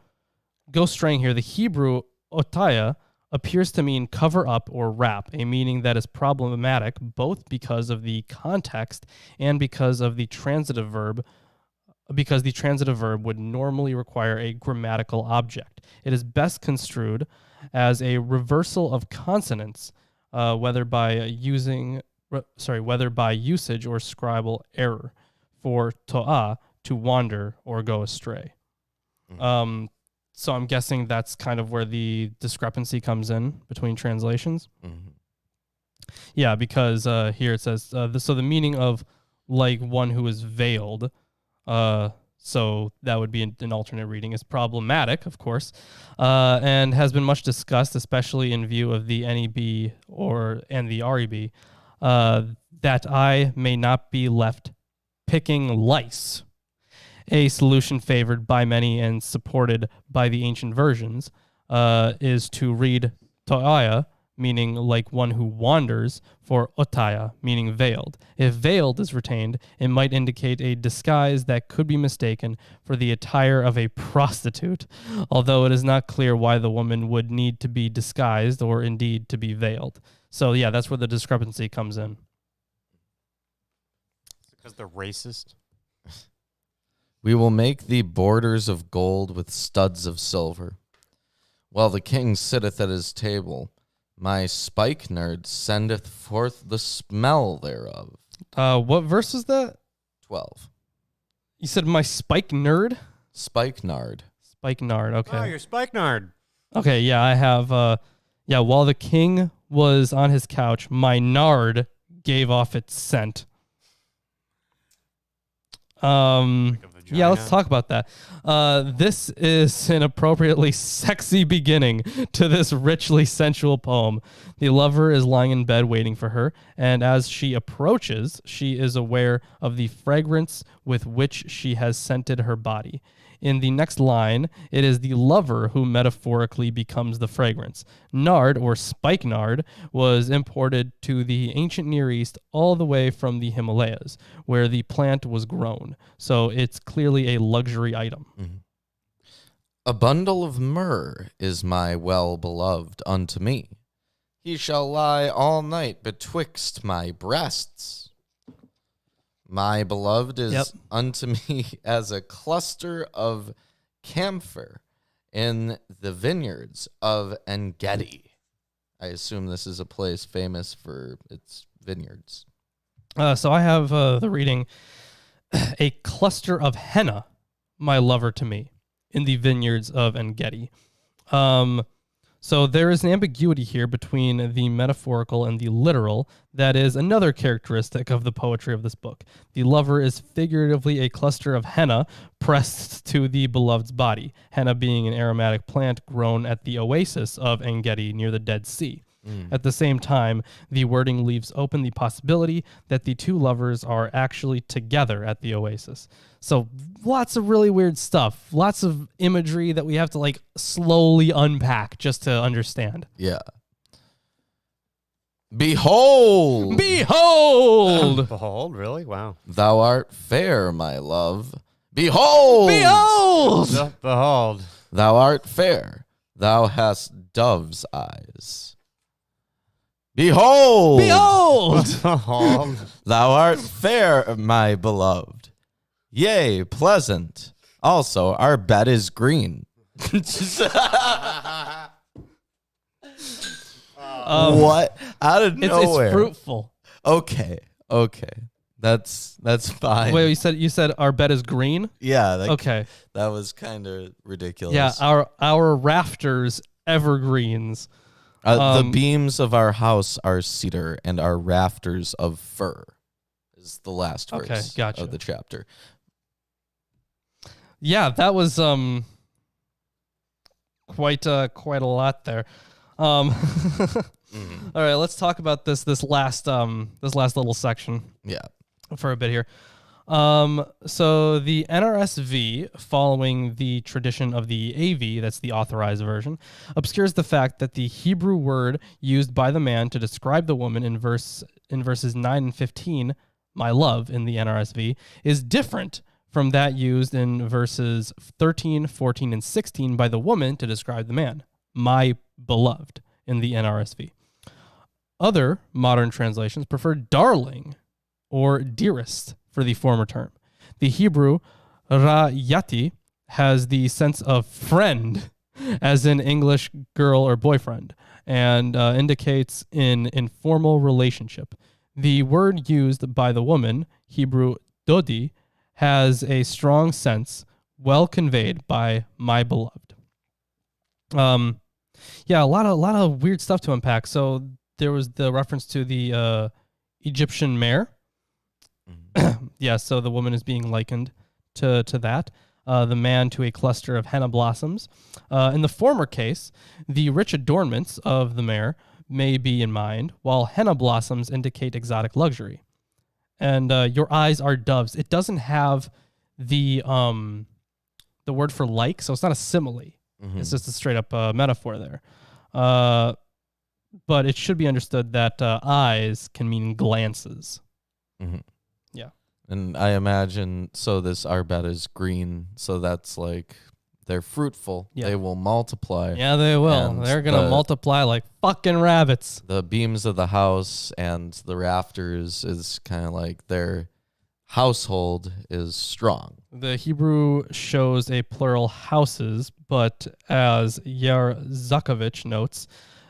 go straying here. The Hebrew otaya appears to mean cover up or wrap, a meaning that is problematic both because of the context and because the transitive verb would normally require a grammatical object. It is best construed as a reversal of consonants, whether by usage or scribal error, for to'ah, to wander or go astray. So I'm guessing that's kind of where the discrepancy comes in between translations. Mm-hmm. Yeah, because here it says, so the meaning of like one who is veiled, so that would be an alternate reading, is problematic, of course, and has been much discussed, especially in view of the NEB and the REB, that I may not be left picking lice. A solution favored by many and supported by the ancient versions is to read to'aya, meaning like one who wanders, for otaya, meaning veiled. If veiled is retained, it might indicate a disguise that could be mistaken for the attire of a prostitute, although it is not clear why the woman would need to be disguised or indeed to be veiled. So yeah, that's where the discrepancy comes in. Because they're racist. We will make thee borders of gold with studs of silver. While the king sitteth at his table, my spikenard sendeth forth the smell thereof. What verse is that? 12. You said my spike nerd? Spikenard. Spikenard, okay. Oh, you're spikenard. Okay, yeah, I have, while the king was on his couch, my nard gave off its scent. Yeah, let's talk about that. This is an appropriately sexy beginning to this richly sensual poem. The lover is lying in bed waiting for her, and as she approaches, she is aware of the fragrance with which she has scented her body. In the next line, it is the lover who metaphorically becomes the fragrance. Nard, or spikenard, was imported to the ancient Near East all the way from the Himalayas, where the plant was grown. So it's clearly a luxury item. Mm-hmm. A bundle of myrrh is my well-beloved unto me. He shall lie all night betwixt my breasts. My beloved is unto me as a cluster of camphor in the vineyards of En-Gedi. I assume this is a place famous for its vineyards. So I have the reading, a cluster of henna, my lover to me, in the vineyards of En-Gedi. So there is an ambiguity here between the metaphorical and the literal that is another characteristic of the poetry of this book. The lover is figuratively a cluster of henna pressed to the beloved's body, henna being an aromatic plant grown at the oasis of En-Gedi near the Dead Sea. At the same time, the wording leaves open the possibility that the two lovers are actually together at the oasis. So lots of really weird stuff, lots of imagery that we have to like slowly unpack just to understand. Yeah. Behold! Behold! Behold, really? Wow. Thou art fair, my love. Behold! Behold! Behold. Thou art fair. Thou hast dove's eyes. Behold! Behold! Behold. Thou art fair, my beloved. Yea, pleasant. Also, our bed is green. What? Out of nowhere. It's fruitful. Okay. That's fine. Wait, you said our bed is green? Yeah. Okay. That was kind of ridiculous. Yeah, our rafters evergreens. The beams of our house are cedar, and our rafters of fir. Is the last verse gotcha. of the chapter. Yeah, that was quite a lot there. All right, let's talk about this last little section. Yeah. For a bit here. So the NRSV, following the tradition of the AV, that's the authorized version, obscures the fact that the Hebrew word used by the man to describe the woman in verses 9 and 15, my love, in the NRSV, is different from that used in verses 13, 14, and 16 by the woman to describe the man, my beloved, in the NRSV. Other modern translations prefer darling or dearest for the former term. The Hebrew ra'yati has the sense of friend, as in English girl or boyfriend, and indicates an informal relationship. The word used by the woman, Hebrew dodi, has a strong sense, well conveyed by my beloved. Yeah, a lot of weird stuff to unpack. So there was the reference to the Egyptian mare. Yeah, so the woman is being likened to that. The man to a cluster of henna blossoms. In the former case, the rich adornments of the mare may be in mind, while henna blossoms indicate exotic luxury. And your eyes are doves. It doesn't have the word for like, so it's not a simile. Mm-hmm. It's just a straight up metaphor there. But it should be understood that eyes can mean glances. Mm-hmm. Yeah. And I imagine, so this arbet is green, so that's like, they're fruitful. Yeah. They will multiply. Yeah, they will. They're going to multiply like fucking rabbits. The beams of the house and the rafters is kind of like their household is strong. The Hebrew shows a plural houses, but as Yair Zakovich notes,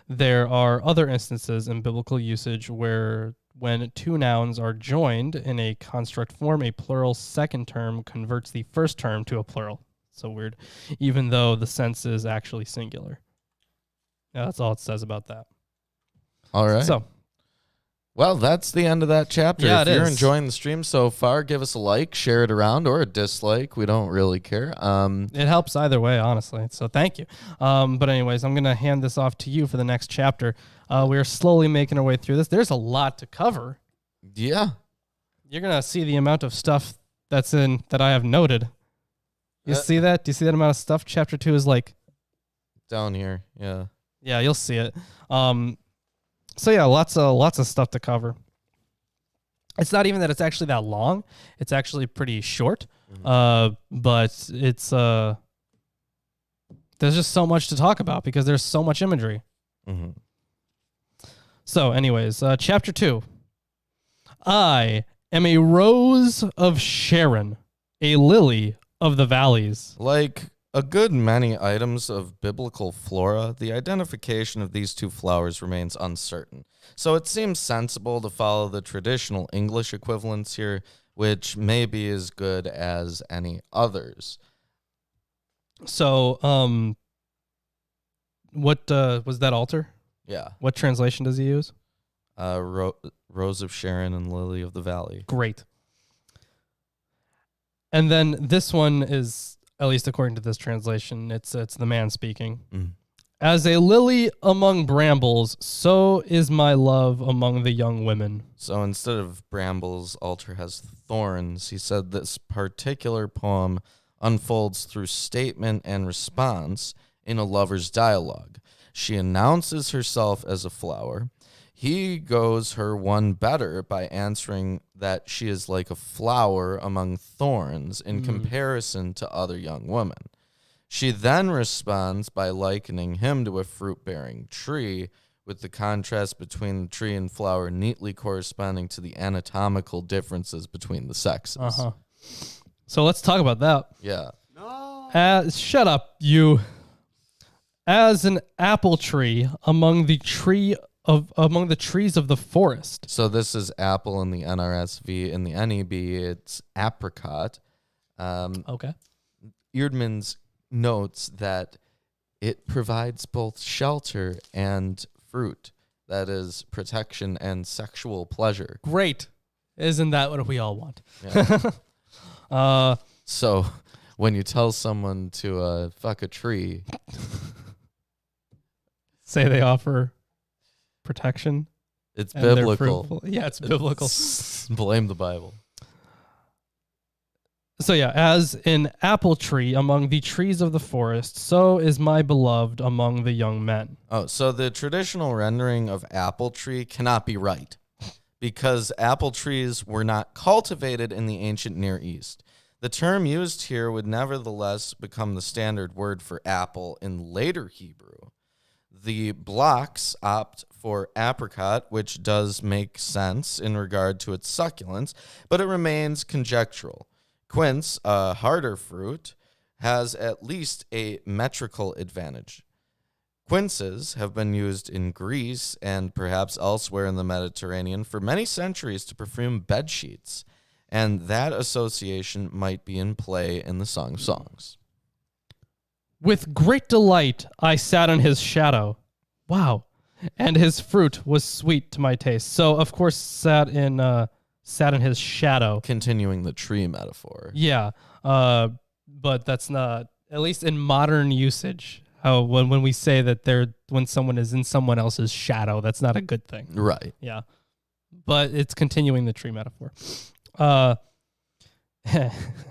there are other instances in biblical usage where when two nouns are joined in a construct form, a plural second term converts the first term to a plural. So weird, even though the sense is actually singular. Yeah, that's all it says about that. All right. So, well, that's the end of that chapter. Yeah, if you're enjoying the stream so far, give us a like, share it around, or a dislike. We don't really care. It helps either way, honestly. So thank you. But anyways, I'm going to hand this off to you for the next chapter. We are slowly making our way through this. There's a lot to cover. Yeah. You're going to see the amount of stuff that I have noted. You see that? Do you see that amount of stuff? Chapter 2 is like down here. Yeah. Yeah, you'll see it. So yeah, lots of stuff to cover. It's not even that it's actually that long. It's actually pretty short. Mm-hmm. But it's there's just so much to talk about because there's so much imagery. Mm-hmm. So anyways, chapter 2. I am a rose of Sharon, a lily of the valleys. Like a good many items of biblical flora, the identification of these two flowers remains uncertain. So it seems sensible to follow the traditional English equivalents here, which may be as good as any others. So, what was that altar? Yeah. What translation does he use? Rose of Sharon and Lily of the Valley. Great. And then this one is, at least according to this translation, it's the man speaking. Mm. As a lily among brambles, so is my love among the young women. So instead of brambles, altar has thorns. He said this particular poem unfolds through statement and response in a lover's dialogue. She announces herself as a flower. He goes her one better by answering that she is like a flower among thorns in comparison to other young women. She then responds by likening him to a fruit-bearing tree, with the contrast between the tree and flower neatly corresponding to the anatomical differences between the sexes. Uh-huh. So let's talk about that. Yeah. Shut up, you. As an apple tree among the trees of the forest. So this is apple in the NRSV. In the NEB, it's apricot. Okay. Eerdmans notes that it provides both shelter and fruit, that is, protection and sexual pleasure. Great. Isn't that what we all want? Yeah. So when you tell someone to fuck a tree, say they offer protection. it's and they're biblical. fruitful. Yeah, it's biblical. Blame the Bible. So yeah, as an apple tree among the trees of the forest, so is my beloved among the young men. Oh, so the traditional rendering of apple tree cannot be right, because apple trees were not cultivated in the ancient Near East. The term used here would nevertheless become the standard word for apple in later Hebrew. The blocks opt for apricot, which does make sense in regard to its succulence, but it remains conjectural. Quince, a harder fruit, has at least a metrical advantage. Quinces have been used in Greece and perhaps elsewhere in the Mediterranean for many centuries to perfume bed sheets, and that association might be in play in the Song of Songs. With great delight I sat in his shadow. Wow. And his fruit was sweet to my taste. So, of course, sat in his shadow. Continuing the tree metaphor. Yeah. But that's not, at least in modern usage, how when we say that when someone is in someone else's shadow, that's not a good thing. Right. Yeah. But it's continuing the tree metaphor.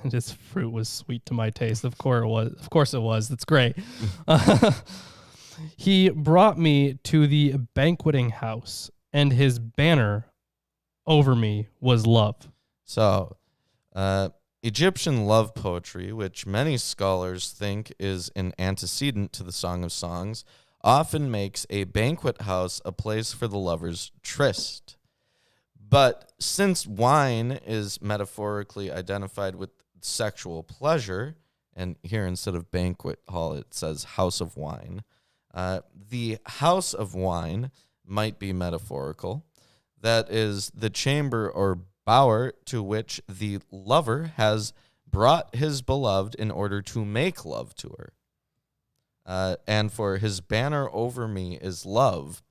This fruit was sweet to my taste. Of course it was. That's great. He brought me to the banqueting house, and his banner over me was love. So, Egyptian love poetry, which many scholars think is an antecedent to the Song of Songs, often makes a banquet house a place for the lover's tryst. But since wine is metaphorically identified with sexual pleasure, and here instead of banquet hall it says house of wine, the house of wine might be metaphorical. That is the chamber or bower to which the lover has brought his beloved in order to make love to her. And for his banner over me is love.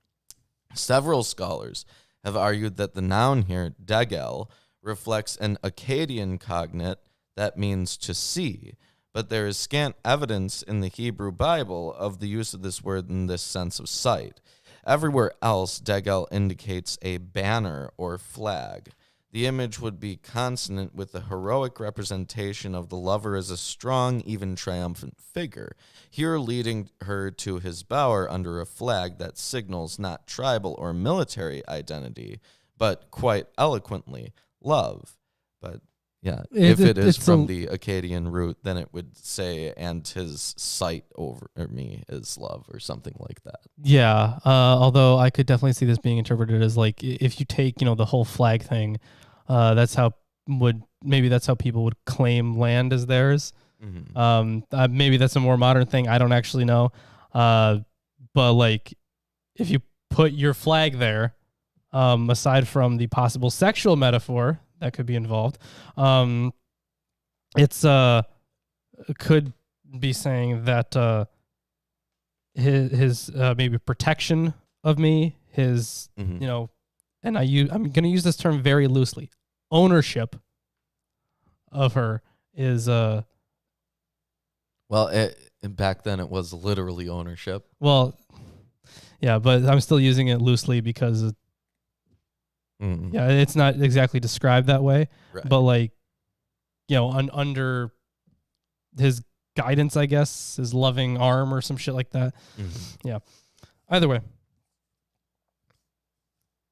Several scholars have argued that the noun here, degel, reflects an Akkadian cognate that means to see, but there is scant evidence in the Hebrew Bible of the use of this word in this sense of sight. Everywhere else, degel indicates a banner or flag. The image would be consonant with the heroic representation of the lover as a strong, even triumphant figure, here leading her to his bower under a flag that signals not tribal or military identity, but quite eloquently, love. But yeah, if it is from the Akkadian root, then it would say, and his sight over me is love, or something like that. Yeah, although I could definitely see this being interpreted as like, if you take, the whole flag thing, that's how people would claim land as theirs. Mm-hmm. Maybe that's a more modern thing. I don't actually know. But like, if you put your flag there, aside from the possible sexual metaphor that could be involved. It's could be saying that his maybe protection of me, his Mhm. you know, and I'm going to use this term very loosely. Ownership of her is Well, back then it was literally ownership. well, yeah, but I'm still using it loosely because Mhm. yeah, it's not exactly described that way, Right. but like, under his guidance, I guess, his loving arm or some shit like that. Mhm. Yeah. Either way.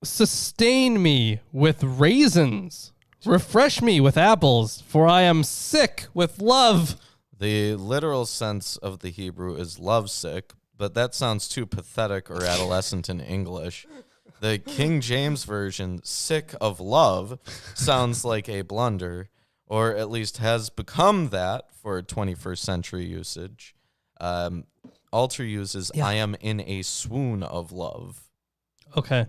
Sustain me with raisins. Refresh me with apples, for I am sick with love. The literal sense of the Hebrew is lovesick, but that sounds too pathetic or adolescent in English. The King James Version, sick of love, sounds like a blunder, or at least has become that for 21st century usage. Alter uses, Yeah. I am in a swoon of love. Okay.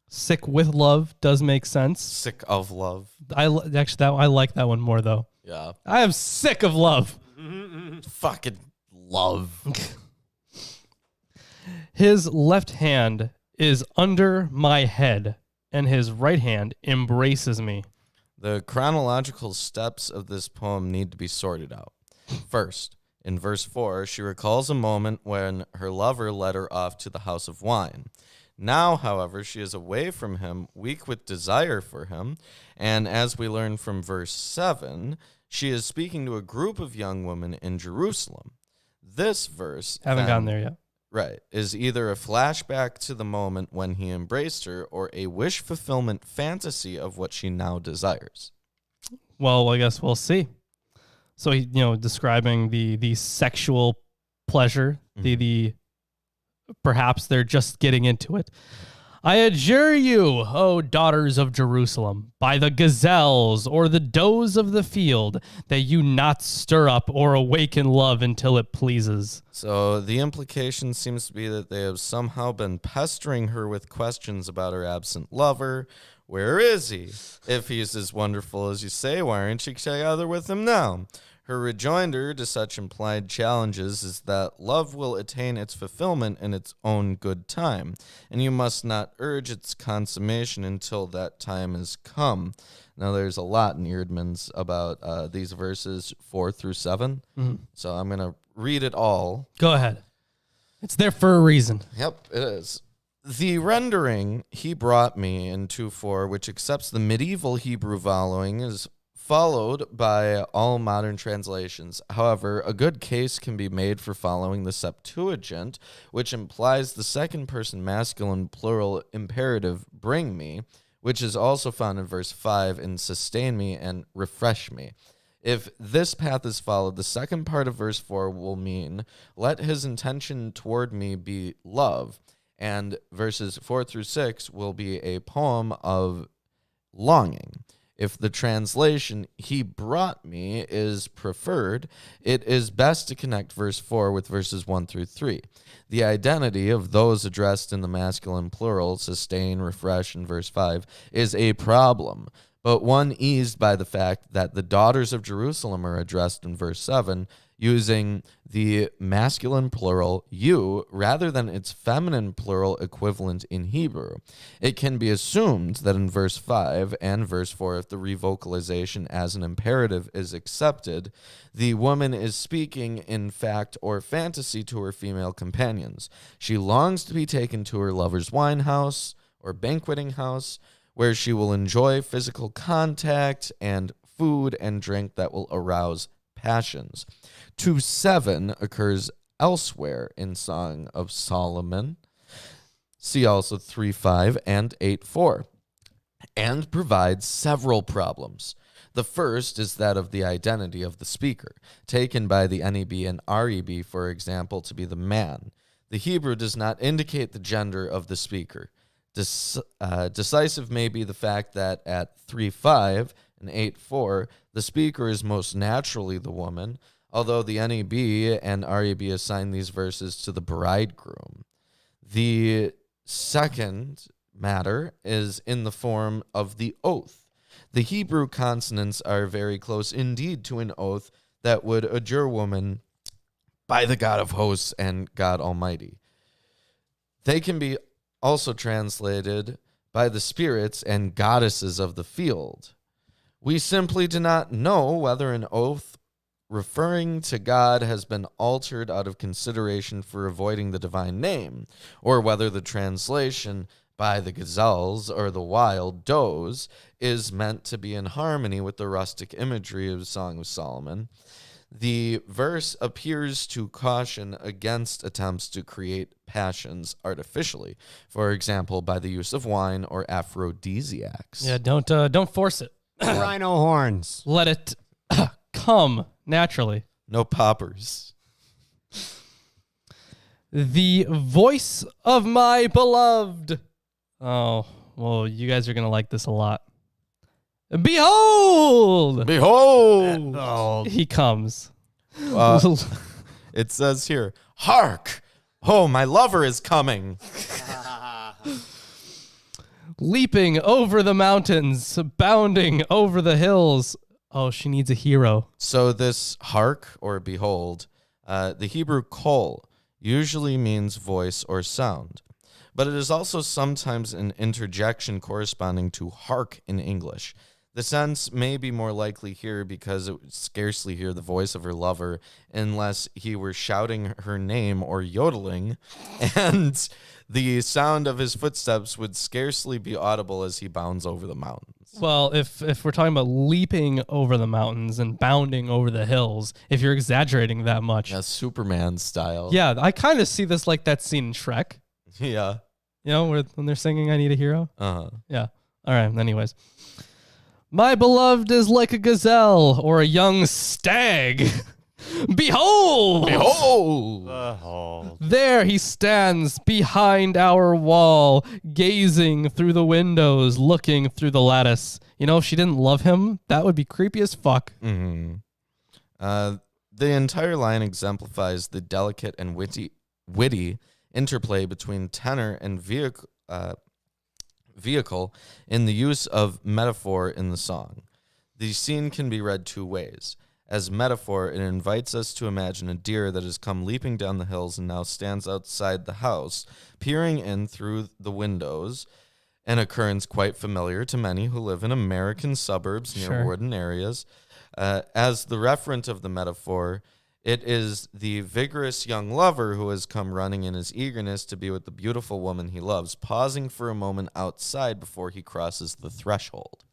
Sick with love does make sense. Sick of love. I like that one more though. Yeah. I am sick of love. Fucking love. His left hand is under my head, and his right hand embraces me. The chronological steps of this poem need to be sorted out. First, in verse 4, she recalls a moment when her lover led her off to the house of wine. Now, however, she is away from him, weak with desire for him, and as we learn from verse 7, she is speaking to a group of young women in Jerusalem. This verse Haven't gotten there yet. Right, is either a flashback to the moment when he embraced her or a wish fulfillment fantasy of what she now desires. Well, I guess we'll see. So he, describing the sexual pleasure, the perhaps they're just getting into it. I adjure you, O daughters of Jerusalem, by the gazelles or the does of the field, that you not stir up or awaken love until it pleases. So the implication seems to be that they have somehow been pestering her with questions about her absent lover. Where is he? If he's as wonderful as you say, why aren't you together with him now? Her rejoinder to such implied challenges is that love will attain its fulfillment in its own good time, and you must not urge its consummation until that time has come. Now, there's a lot in Eerdmans about these verses 4 through 7, so I'm going to read it all. Go ahead. It's there for a reason. Yep, it is. The rendering he brought me in 2:4, which accepts the medieval Hebrew following, is followed by all modern translations. However, a good case can be made for following the Septuagint, which implies the second person masculine plural imperative, bring me, which is also found in verse 5 in sustain me and refresh me. If this path is followed, the second part of verse 4 will mean, let his intention toward me be love, and verses 4 through 6 will be a poem of longing. If the translation, he brought me, is preferred, it is best to connect verse 4 with verses 1 through 3. The identity of those addressed in the masculine plural, sustain, refresh, in verse 5, is a problem, but one eased by the fact that the daughters of Jerusalem are addressed in verse 7, using the masculine plural you rather than its feminine plural equivalent in Hebrew. It can be assumed that in verse 5 and verse 4, if the revocalization as an imperative is accepted, the woman is speaking in fact or fantasy to her female companions. She longs to be taken to her lover's wine house or banqueting house, where she will enjoy physical contact and food and drink that will arouse passions. 2:7 occurs elsewhere in Song of Solomon. See also 3:5 and 8:4, and provides several problems. The first is that of the identity of the speaker, taken by the NEB and REB, for example, to be the man. The Hebrew does not indicate the gender of the speaker. Decisive may be the fact that at 3:5 and 8:4, the speaker is most naturally the woman, although the NEB and REB assign these verses to the bridegroom. The second matter is in the form of the oath. The Hebrew consonants are very close indeed to an oath that would adjure woman by the God of hosts and God Almighty. They can be also translated by the spirits and goddesses of the field. We simply do not know whether an oath referring to God has been altered out of consideration for avoiding the divine name, or whether the translation by the gazelles or the wild does is meant to be in harmony with the rustic imagery of Song of Solomon. The verse appears to caution against attempts to create passions artificially, for example, by the use of wine or aphrodisiacs. Yeah, don't force it. Rhino horns. Let it come naturally. No poppers. The voice of my beloved. Oh, well, you guys are going to like this a lot. Behold! Behold! Oh, He comes. It says here, hark! Oh, my lover is coming. Leaping over the mountains, bounding over the hills. Oh, she needs a hero. So this hark or behold, the Hebrew kol usually means voice or sound, but it is also sometimes an interjection corresponding to hark in English. The sense may be more likely here because it would scarcely hear the voice of her lover unless he were shouting her name or yodeling, and the sound of his footsteps would scarcely be audible as he bounds over the mountains. Well, if we're talking about leaping over the mountains and bounding over the hills, if you're exaggerating that much. Yeah, Superman style. Yeah, I kind of see this like that scene in Shrek. Yeah. You know, when they're singing I Need a Hero? Uh-huh. Yeah. All right, anyways. My beloved is like a gazelle or a young stag. Behold! Behold! behold. There he stands behind our wall, gazing through the windows, looking through the lattice. You know, if she didn't love him, that would be creepy as fuck. Mm-hmm. The entire line exemplifies the delicate and witty interplay between tenor and vehicle in the use of metaphor in the song. The scene can be read two ways. As metaphor, it invites us to imagine a deer that has come leaping down the hills and now stands outside the house, peering in through the windows, an occurrence quite familiar to many who live in American suburbs near Sure. wooded areas. As the referent of the metaphor, it is the vigorous young lover who has come running in his eagerness to be with the beautiful woman he loves, pausing for a moment outside before he crosses the threshold.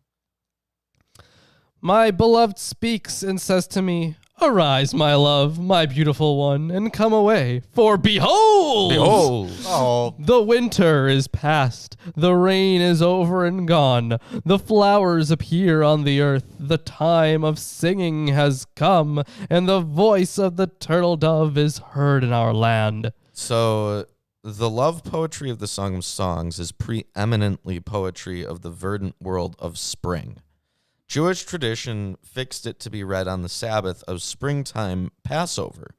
My beloved speaks and says to me, arise, my love, my beautiful one, and come away. For behold! Behold! Oh, The winter is past, the rain is over and gone, the flowers appear on the earth, the time of singing has come, and the voice of the turtle dove is heard in our land. So, the love poetry of the Song of Songs is preeminently poetry of the verdant world of spring. Jewish tradition fixed it to be read on the Sabbath of springtime Passover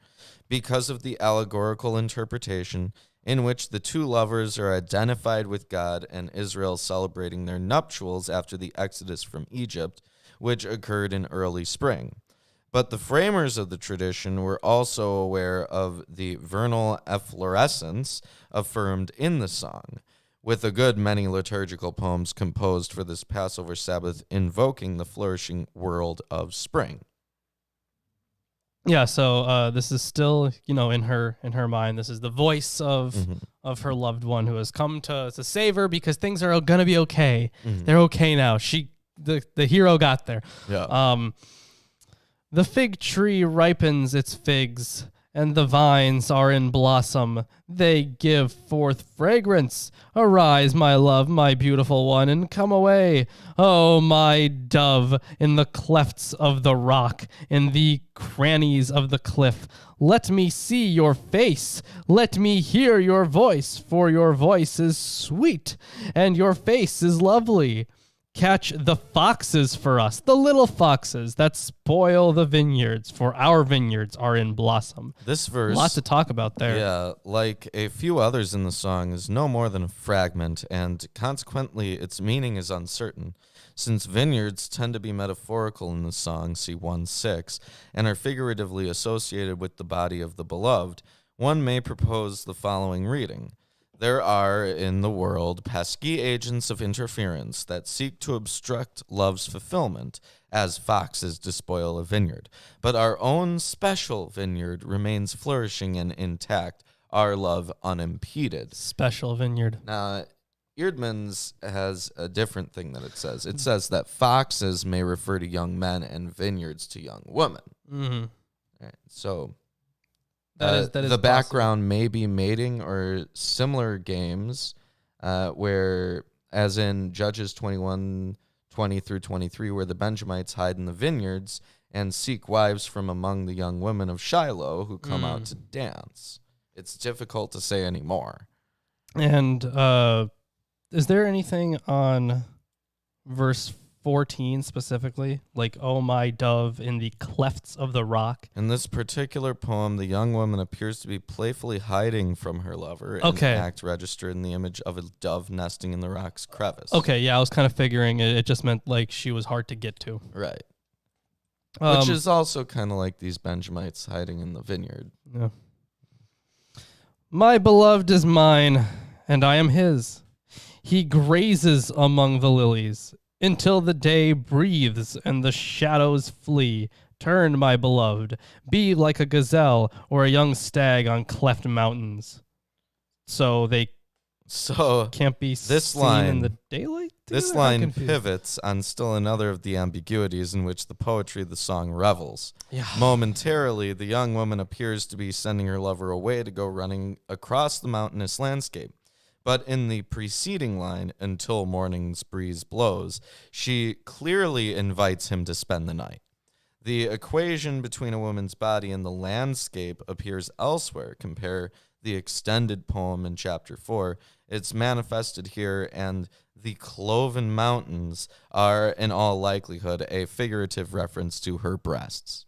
because of the allegorical interpretation in which the two lovers are identified with God and Israel celebrating their nuptials after the exodus from Egypt, which occurred in early spring. But the framers of the tradition were also aware of the vernal efflorescence affirmed in the song, with a good many liturgical poems composed for this Passover Sabbath invoking the flourishing world of spring. Yeah, so this is still, you know, in her mind. This is the voice of her loved one who has come to save her because things are gonna be okay. They're okay now. The hero got there. Yeah. The fig tree ripens its figs, and the vines are in blossom. They give forth fragrance. Arise, my love, my beautiful one, and come away. Oh, my dove, in the clefts of the rock, in the crannies of the cliff. Let me see your face. Let me hear your voice, for your voice is sweet, and your face is lovely. Catch the foxes for us, the little foxes that spoil the vineyards, for our vineyards are in blossom. This verse, Lots to talk about there. yeah, like a few others in the song, is no more than a fragment, and consequently its meaning is uncertain. Since vineyards tend to be metaphorical in the song, see 1:6, and are figuratively associated with the body of the beloved, one may propose the following reading. There are in the world pesky agents of interference that seek to obstruct love's fulfillment, as foxes despoil a vineyard. But our own special vineyard remains flourishing and intact, our love unimpeded. Special vineyard. Now, Eerdmans has a different thing that it says. It says that foxes may refer to young men and vineyards to young women. Mm-hmm. Right, so That is the possible. background may be mating or similar games where, as in Judges 21:20 through 23, where the Benjamites hide in the vineyards and seek wives from among the young women of Shiloh who come out to dance. It's difficult to say anymore. And is there anything on verse 14 specifically? Like, oh, my dove in the clefts of the rock. In this particular poem, the young woman appears to be playfully hiding from her lover, Okay. an act registered in the image of a dove nesting in the rock's crevice. Okay, yeah, I was kind of figuring it just meant like she was hard to get to. Right. Which is also kind of like these Benjamites hiding in the vineyard. Yeah. My beloved is mine, and I am his. He grazes among the lilies until the day breathes and the shadows flee. Turn, my beloved, be like a gazelle or a young stag on cleft mountains. So they can't be seen in the daylight? This together? I'm line confused. pivots on still another of the ambiguities in which the poetry of the song revels. Yeah. Momentarily, the young woman appears to be sending her lover away to go running across the mountainous landscape. But in the preceding line, until morning's breeze blows, she clearly invites him to spend the night. The equation between a woman's body and the landscape appears elsewhere. Compare the extended poem in chapter 4. It's manifested here, and the cloven mountains are, in all likelihood, a figurative reference to her breasts.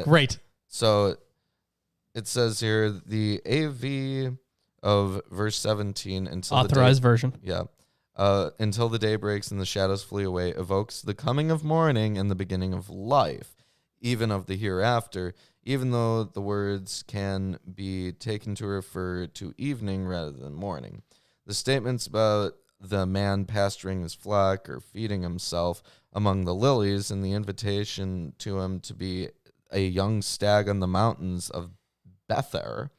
Great. So it says here, the AV of verse 17 until Authorized version. Yeah. Until the day breaks and the shadows flee away evokes the coming of morning and the beginning of life, even of the hereafter, even though the words can be taken to refer to evening rather than morning. The statements about the man pasturing his flock or feeding himself among the lilies and the invitation to him to be a young stag on the mountains of Bether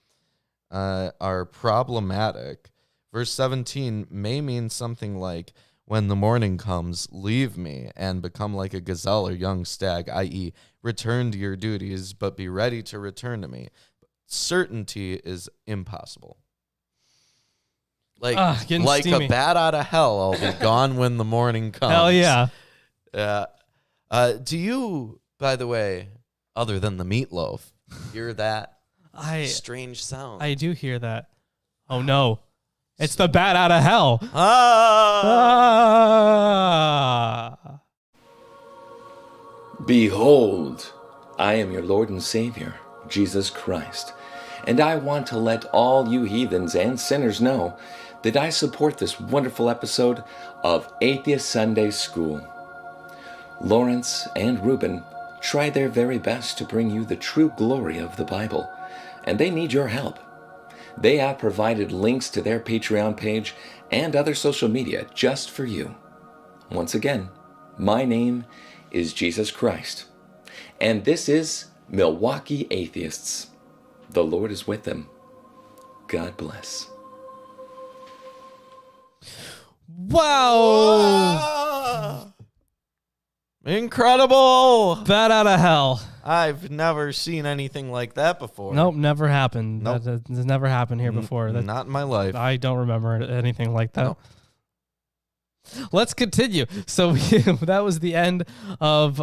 are problematic. Verse 17 may mean something like, when the morning comes, leave me and become like a gazelle or young stag, i.e., return to your duties, but be ready to return to me. Certainty is impossible. Like steamy. a bat out of hell, I'll be gone when the morning comes. Hell yeah. Do you, by the way, other than the meatloaf, hear that strange sound? I do hear that. Oh, no. It's the bat out of hell. Ah! Behold, I am your Lord and Savior, Jesus Christ, and I want to let all you heathens and sinners know that I support this wonderful episode of Atheist Sunday School. Lawrence and Reuben try their very best to bring you the true glory of the Bible, and they need your help. They have provided links to their Patreon page and other social media just for you. Once again, my name is Jesus Christ, and this is Milwaukee Atheists. The Lord is with them. God bless. Wow. Incredible! Bat out of hell. I've never seen anything like that before. Nope, never happened. Nope. That has never happened here before. Not in my life. I don't remember anything like that. No. Let's continue. So that was the end of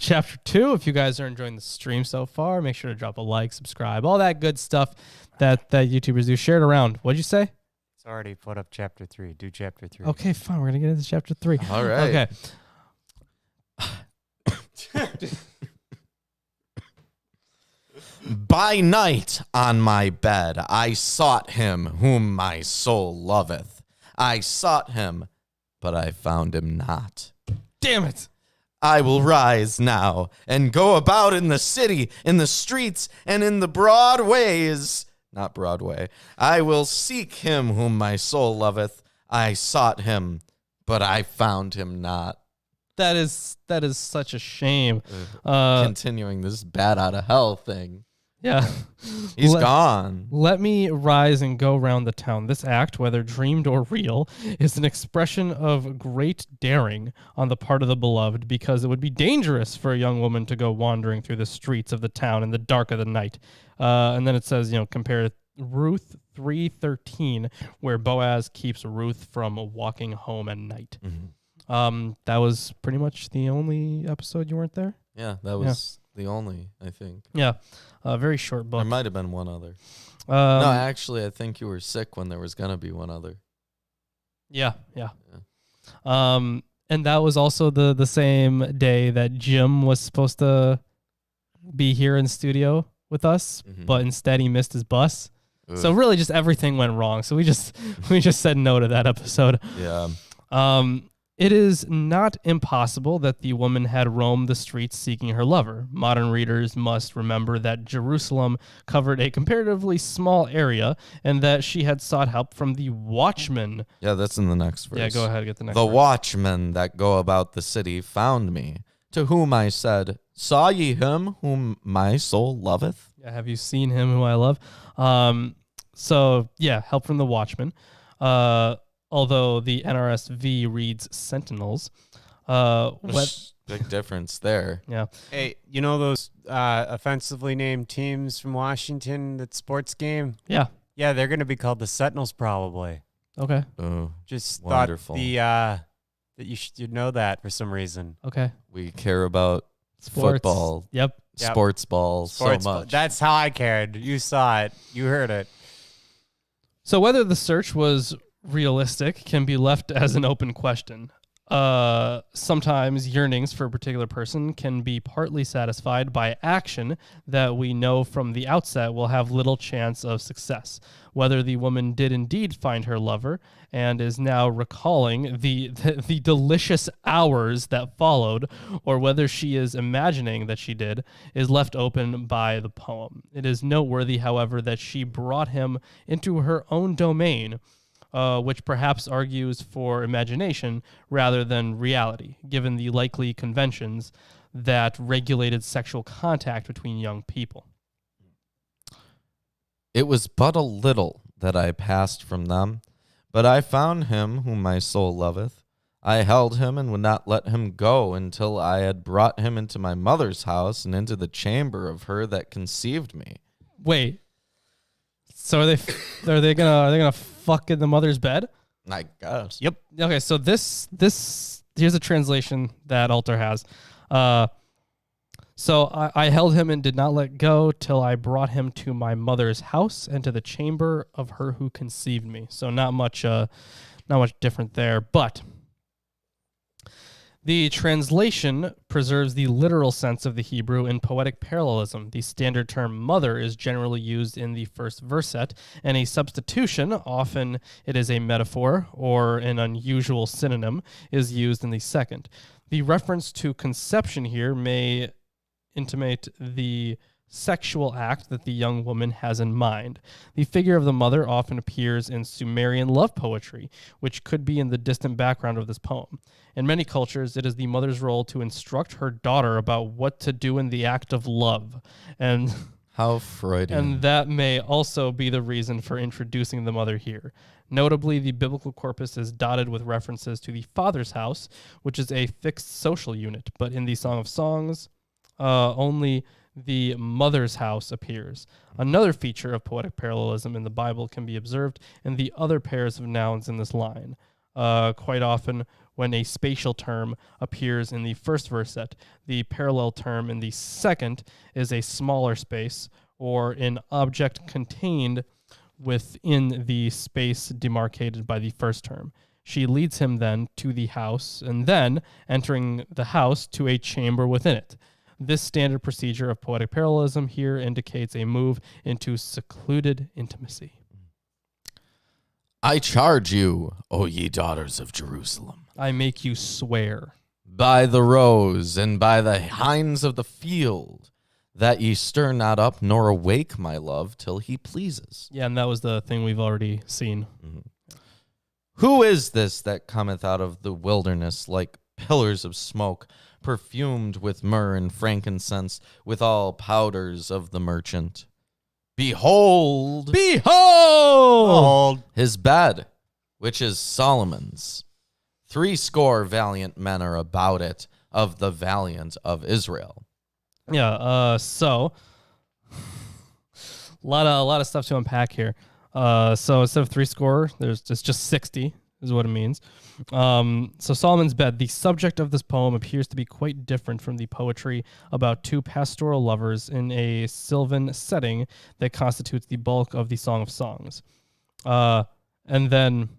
chapter 2. If you guys are enjoying the stream so far, make sure to drop a like, subscribe, all that good stuff that YouTubers do. Share it around. What'd you say? It's already put up chapter 3. Do chapter 3. Okay, fine. We're going to get into chapter 3. All right. Okay. By night on my bed I sought him whom my soul loveth. I sought him but I found him not. Damn it. I will rise now and go about in the city, in the streets, and in the broad ways. Not Broadway. I will seek him whom my soul loveth. I sought him, but I found him not. That is such a shame. Continuing this bat out of hell thing. Yeah. He's gone. Let me rise and go round the town. This act, whether dreamed or real, is an expression of great daring on the part of the beloved, because it would be dangerous for a young woman to go wandering through the streets of the town in the dark of the night. And then it says, compare Ruth 3:13, where Boaz keeps Ruth from walking home at night. Mm-hmm. That was pretty much the only episode you weren't there. Yeah, that was the only, I think. Yeah, a very short book. There might have been one other. No, actually, I think you were sick when there was going to be one other. Yeah. And that was also the same day that Jim was supposed to be here in studio with us, but instead he missed his bus. Ugh. So really just everything went wrong. So we just said no to that episode. Yeah. It is not impossible that the woman had roamed the streets seeking her lover. Modern readers must remember that Jerusalem covered a comparatively small area and that she had sought help from the watchmen. Yeah, that's in the next verse. Yeah, go ahead, get the next The verse. watchmen that go about the city found me, to whom I said, saw ye him whom my soul loveth? Yeah, have you seen him who I love? So, yeah, help from the watchmen. Although the NRSV reads sentinels. Big difference there. Yeah. Hey, you know those offensively named teams from Washington, that sports game? Yeah. Yeah, they're going to be called the Sentinels probably. Okay. Oh, Just wonderful. thought that you should know that for some reason. Okay. We care about Sports. football, Yep. sports ball Sports so much. That's how I cared. You saw it. You heard it. So whether the search was realistic can be left as an open question. Sometimes yearnings for a particular person can be partly satisfied by action that we know from the outset will have little chance of success. Whether the woman did indeed find her lover and is now recalling the delicious hours that followed, or whether she is imagining that she did, is left open by the poem. It is noteworthy, however, that she brought him into her own domain, which perhaps argues for imagination rather than reality, given the likely conventions that regulated sexual contact between young people. It was but a little that I passed from them, but I found him whom my soul loveth. I held him and would not let him go until I had brought him into my mother's house and into the chamber of her that conceived me. Wait. So are they gonna fuck in the mother's bed? I guess. Yep. Okay, so this here's a translation that Alter has. So I held him and did not let go till I brought him to my mother's house and to the chamber of her who conceived me. So not much different there, but the translation preserves the literal sense of the Hebrew in poetic parallelism. The standard term mother is generally used in the first verset, and a substitution, often it is a metaphor or an unusual synonym, is used in the second. The reference to conception here may intimate the sexual act that the young woman has in mind. The figure of the mother often appears in Sumerian love poetry, which could be in the distant background of this poem. In many cultures, it is the mother's role to instruct her daughter about what to do in the act of love. And How Freudian. and that may also be the reason for introducing the mother here. Notably, the biblical corpus is dotted with references to the father's house, which is a fixed social unit, but in the Song of Songs, only the mother's house appears. Another feature of poetic parallelism in the Bible can be observed in the other pairs of nouns in this line. Quite often, when a spatial term appears in the first verset, the parallel term in the second is a smaller space or an object contained within the space demarcated by the first term. She leads him then to the house, and then, entering the house, to a chamber within it. This standard procedure of poetic parallelism here indicates a move into secluded intimacy. I charge you, O ye daughters of Jerusalem, I make you swear. by the rose and by the hinds of the field, that ye stir not up nor awake my love till he pleases. Yeah, and that was the thing we've already seen. Who is this that cometh out of the wilderness like pillars of smoke, perfumed with myrrh and frankincense, with all powders of the merchant? Behold, Behold! his bed, which is Solomon's. 80 valiant men are about it, of the valiant of Israel. Yeah, so a lot of stuff to unpack here. So instead of 80, it's just 60 is what it means. So Solomon's Bed, the subject of this poem appears to be quite different from the poetry about two pastoral lovers in a sylvan setting that constitutes the bulk of the Song of Songs. And then,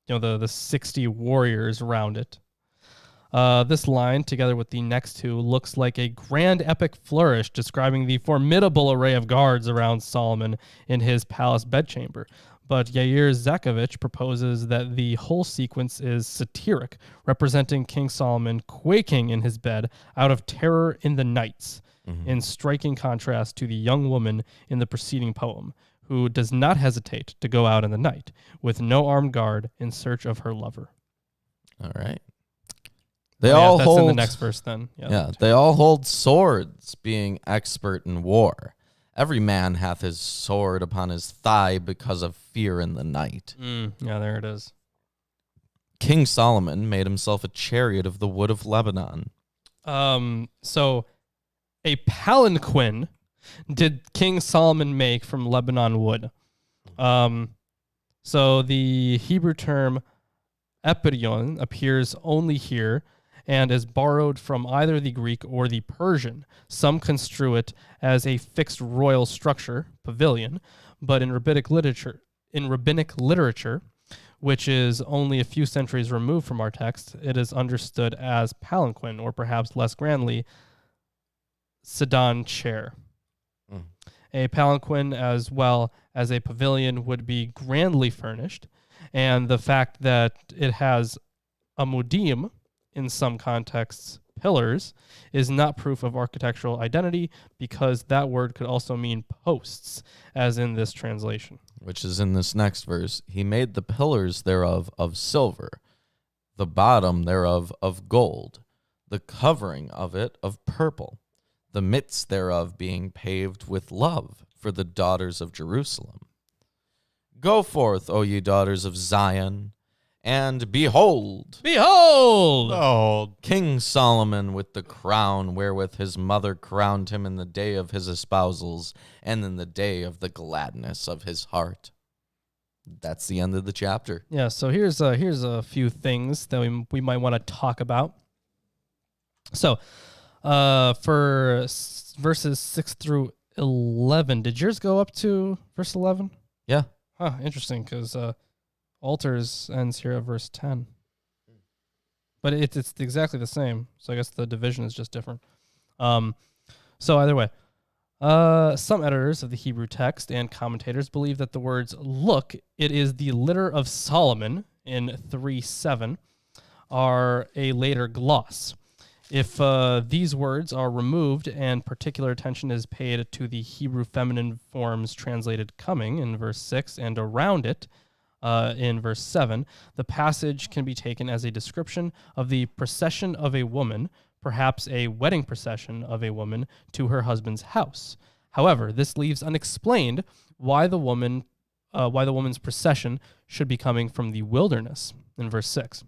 the 60 warriors around it. This line, together with the next two, looks like a grand epic flourish describing the formidable array of guards around Solomon in his palace bedchamber. But Yair Zakovich proposes that the whole sequence is satiric, representing King Solomon quaking in his bed out of terror in the nights, in striking contrast to the young woman in the preceding poem, who does not hesitate to go out in the night, with no armed guard, in search of her lover. All right. That's hold in the hold next verse then. Yeah, they all hold swords, being expert in war. Every man hath his sword upon his thigh because of fear in the night. Yeah, there it is. King Solomon made himself a chariot of the wood of Lebanon. So a palanquin did King Solomon make from Lebanon wood. So the Hebrew term epirion appears only here and is borrowed from either the Greek or the Persian. Some construe it as a fixed royal structure, pavilion, but in rabbinic literature, which is only a few centuries removed from our text, it is understood as palanquin, or perhaps less grandly, sedan chair. A palanquin, as well as a pavilion, would be grandly furnished, and the fact that it has amudim, in some contexts, pillars, is not proof of architectural identity, because that word could also mean posts, as in this translation. Which is in this next verse. He made the pillars thereof of silver, the bottom thereof of gold, the covering of it of purple, the midst thereof being paved with love for the daughters of Jerusalem. Go forth, O ye daughters of Zion, and behold, Behold! King Solomon with the crown wherewith his mother crowned him in the day of his espousals and in the day of the gladness of his heart. That's the end of the chapter. Yeah, so here's a few things that we might want to talk about. So, for verses 6 through 11, did yours go up to verse 11? Yeah. Huh, interesting, because Altars ends here at verse 10. But it's exactly the same, so I guess the division is just different. So either way, some editors of the Hebrew text and commentators believe that the words, look, it is the litter of Solomon in 3:7 are a later gloss. If these words are removed and particular attention is paid to the Hebrew feminine forms translated coming in verse 6 and around it in verse 7, the passage can be taken as a description of the procession of a woman, perhaps a wedding procession of a woman, to her husband's house. However, this leaves unexplained why the woman's procession should be coming from the wilderness in verse 6.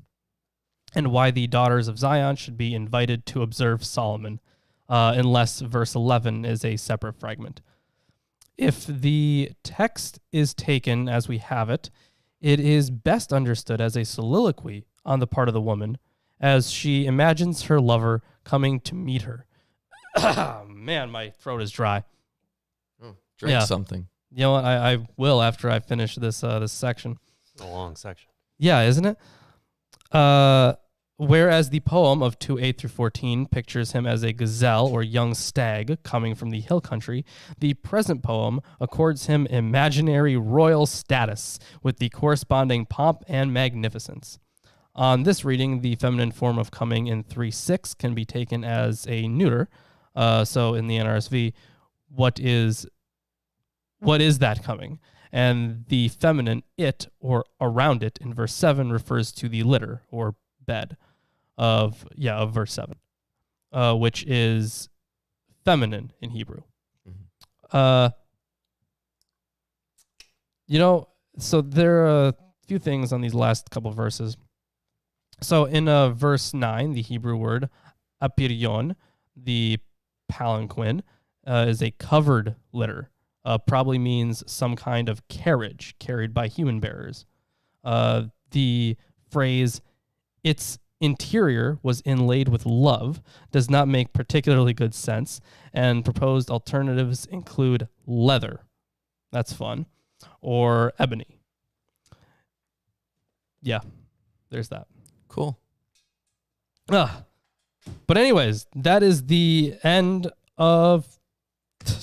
And why the daughters of Zion should be invited to observe Solomon, unless verse 11 is a separate fragment. If the text is taken as we have it, it is best understood as a soliloquy on the part of the woman, as she imagines her lover coming to meet her. Man, my throat is dry. Drink something. You know what? I will after I finish this section. It's a long section. Yeah, isn't it? Whereas the poem of 2:8 through 14 pictures him as a gazelle or young stag coming from the hill country, the present poem accords him imaginary royal status with the corresponding pomp and magnificence. On this reading, the feminine form of coming in 3:6 can be taken as a neuter. So in the NRSV, what is that coming? And the feminine it or around it in verse 7 refers to the litter or bed of verse 7, which is feminine in Hebrew. Mhm. So there are a few things on these last couple verses. So in verse 9, the Hebrew word apirion, the palanquin, is a covered litter. Probably means some kind of carriage carried by human bearers. The phrase, its interior was inlaid with love, does not make particularly good sense, and proposed alternatives include leather. That's fun. Or ebony. Yeah, there's that. Cool. But anyways, that is the end of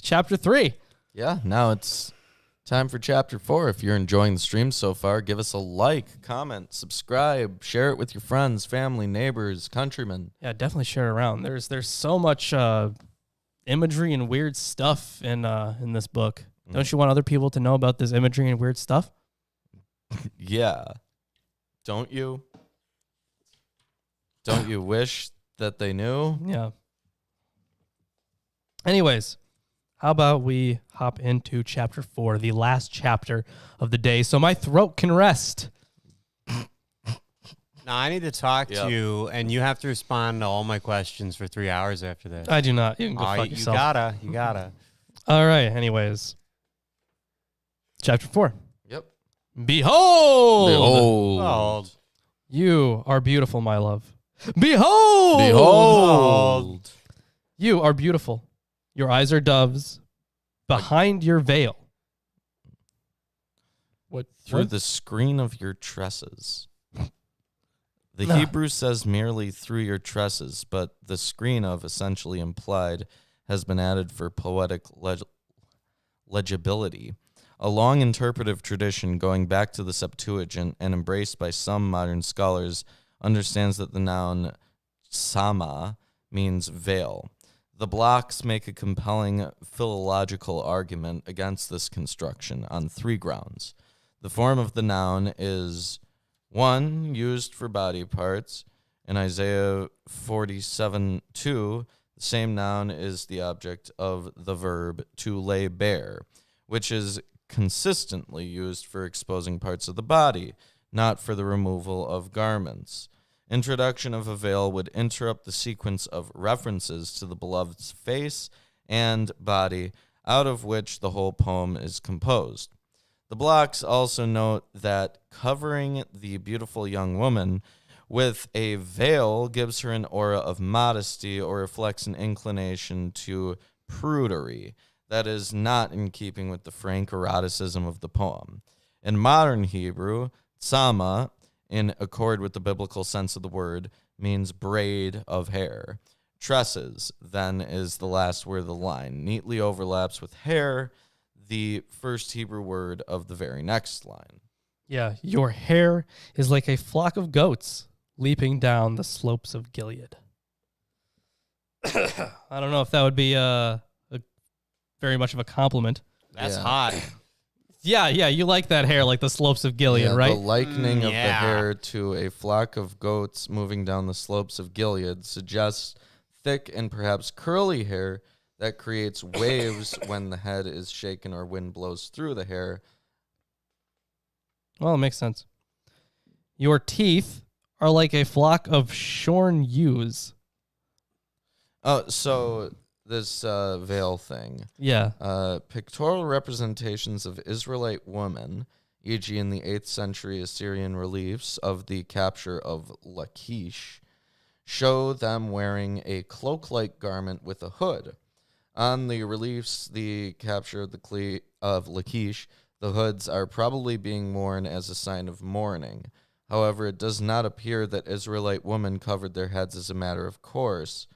chapter 3. Yeah, now it's time for chapter 4. If you're enjoying the stream so far, give us a like, comment, subscribe, share it with your friends, family, neighbors, countrymen. Yeah, definitely share it around. There's so much imagery and weird stuff in this book. Don't you want other people to know about this imagery and weird stuff? Yeah. Don't you? Don't you wish that they knew? Yeah. Anyways, how about we hop into chapter 4, the last chapter of the day, so my throat can rest. Now, I need to talk Yep. to you, and you have to respond to all my questions for 3 hours after this. I do not. You can go fuck you yourself. You gotta. All right, anyways. Chapter 4. Yep. Behold! Oh, You are beautiful, my love. Behold! Behold! You are beautiful. Your eyes are doves. Behind your veil. What? Through the screen of your tresses. The Ah. Hebrew says merely through your tresses, but the screen of essentially implied has been added for poetic legibility. A long interpretive tradition going back to the Septuagint and embraced by some modern scholars understands that the noun sama means veil. The blocks make a compelling philological argument against this construction on 3 grounds. The form of the noun is 1, used for body parts. In Isaiah 47:2, the same noun is the object of the verb to lay bare, which is consistently used for exposing parts of the body, not for the removal of garments. Introduction of a veil would interrupt the sequence of references to the beloved's face and body, out of which the whole poem is composed. The blocks also note that covering the beautiful young woman with a veil gives her an aura of modesty or reflects an inclination to prudery that is not in keeping with the frank eroticism of the poem. In modern Hebrew, tsama, in accord with the biblical sense of the word, means braid of hair. Tresses, then, is the last word of the line. Neatly overlaps with hair, the first Hebrew word of the very next line. Yeah, your hair is like a flock of goats leaping down the slopes of Gilead. I don't know if that would be very much of a compliment. that's Yeah. hot. Yeah, you like that hair like the slopes of Gilead, Yeah, right? the likening of the yeah. hair to a flock of goats moving down the slopes of Gilead suggests thick and perhaps curly hair that creates waves when the head is shaken or wind blows through the hair. Well, it makes sense. Your teeth are like a flock of shorn ewes. Oh, so this veil thing. Yeah. Pictorial representations of Israelite women, e.g. in the 8th century Assyrian reliefs of the capture of Lachish, show them wearing a cloak-like garment with a hood. On the reliefs, the capture of Lachish, the hoods are probably being worn as a sign of mourning. However, it does not appear that Israelite women covered their heads as a matter of course,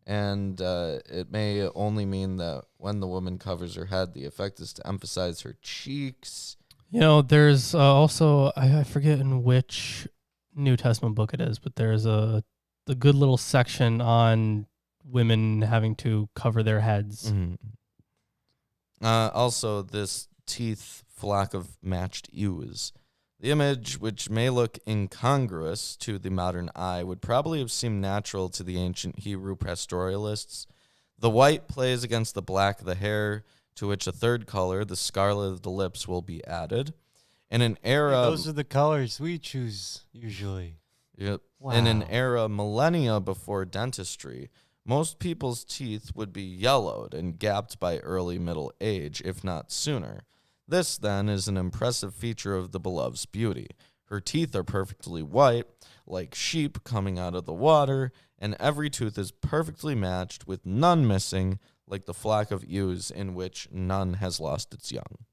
and it may only mean that when the woman covers her head, the effect is to emphasize her cheeks. There's also, I forget in which New Testament book it is, but there's a good little section on women having to cover their heads. Mm-hmm. Also, this teeth flock of matched ewes. The image, which may look incongruous to the modern eye, would probably have seemed natural to the ancient Hebrew pastoralists. The white plays against the black of the hair, to which a third color, the scarlet of the lips, will be added. In an era... Those are the colors we choose, usually. Yep. Wow. In an era millennia before dentistry, most people's teeth would be yellowed and gapped by early middle age, if not sooner. This, then, is an impressive feature of the beloved's beauty. Her teeth are perfectly white, like sheep coming out of the water, and every tooth is perfectly matched, with none missing, like the flock of ewes in which none has lost its young.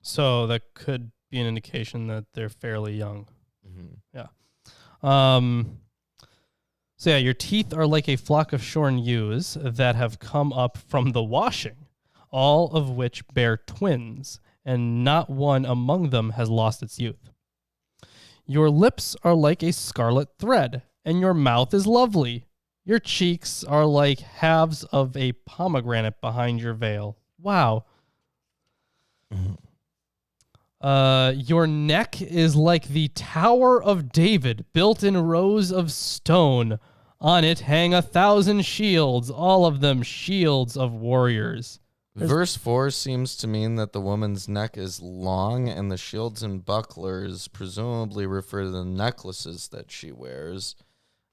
So that could be an indication that they're fairly young. Mm-hmm. Yeah. So yeah, your teeth are like a flock of shorn ewes that have come up from the washing, all of which bear twins, and not one among them has lost its youth. Your lips are like a scarlet thread, and your mouth is lovely. Your cheeks are like halves of a pomegranate behind your veil. Wow. Your neck is like the Tower of David, built in rows of stone. On it hang 1,000 shields, all of them shields of warriors. Verse 4 seems to mean that the woman's neck is long, and the shields and bucklers presumably refer to the necklaces that she wears.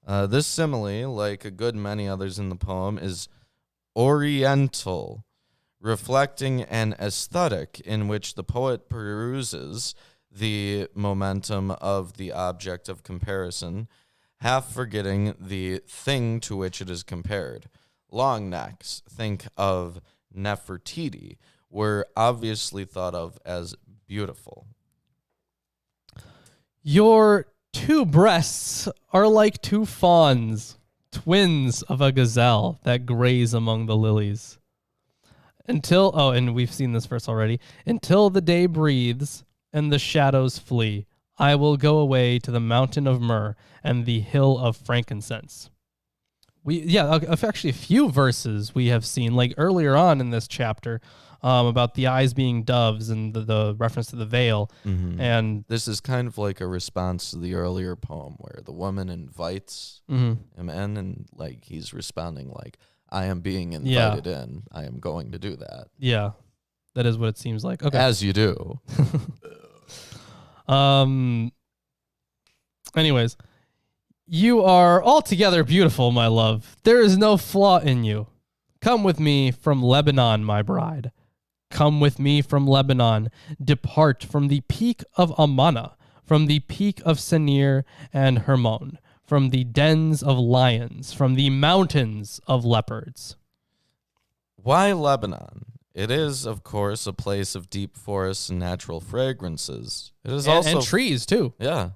This simile, like a good many others in the poem, is oriental, reflecting an aesthetic in which the poet peruses the momentum of the object of comparison, half forgetting the thing to which it is compared. Long necks, think of Nefertiti, were obviously thought of as beautiful. Your two breasts are like two fawns, twins of a gazelle that graze among the lilies. And we've seen this verse already. Until the day breathes and the shadows flee, I will go away to the mountain of myrrh and the hill of frankincense. Actually a few verses we have seen, like earlier on in this chapter, about the eyes being doves and the reference to the veil. Mm-hmm. And this is kind of like a response to the earlier poem where the woman invites him in, and like he's responding like, I am being invited in. I am going to do that. Yeah, that is what it seems like. Okay. As you do. Anyways, you are altogether beautiful, my love. There is no flaw in you. Come with me from Lebanon, my bride. Come with me from Lebanon. Depart from the peak of Amana, from the peak of Senir and Hermon, from the dens of lions, from the mountains of leopards. Why Lebanon? It is, of course, a place of deep forests and natural fragrances. It is and trees, too. Yeah.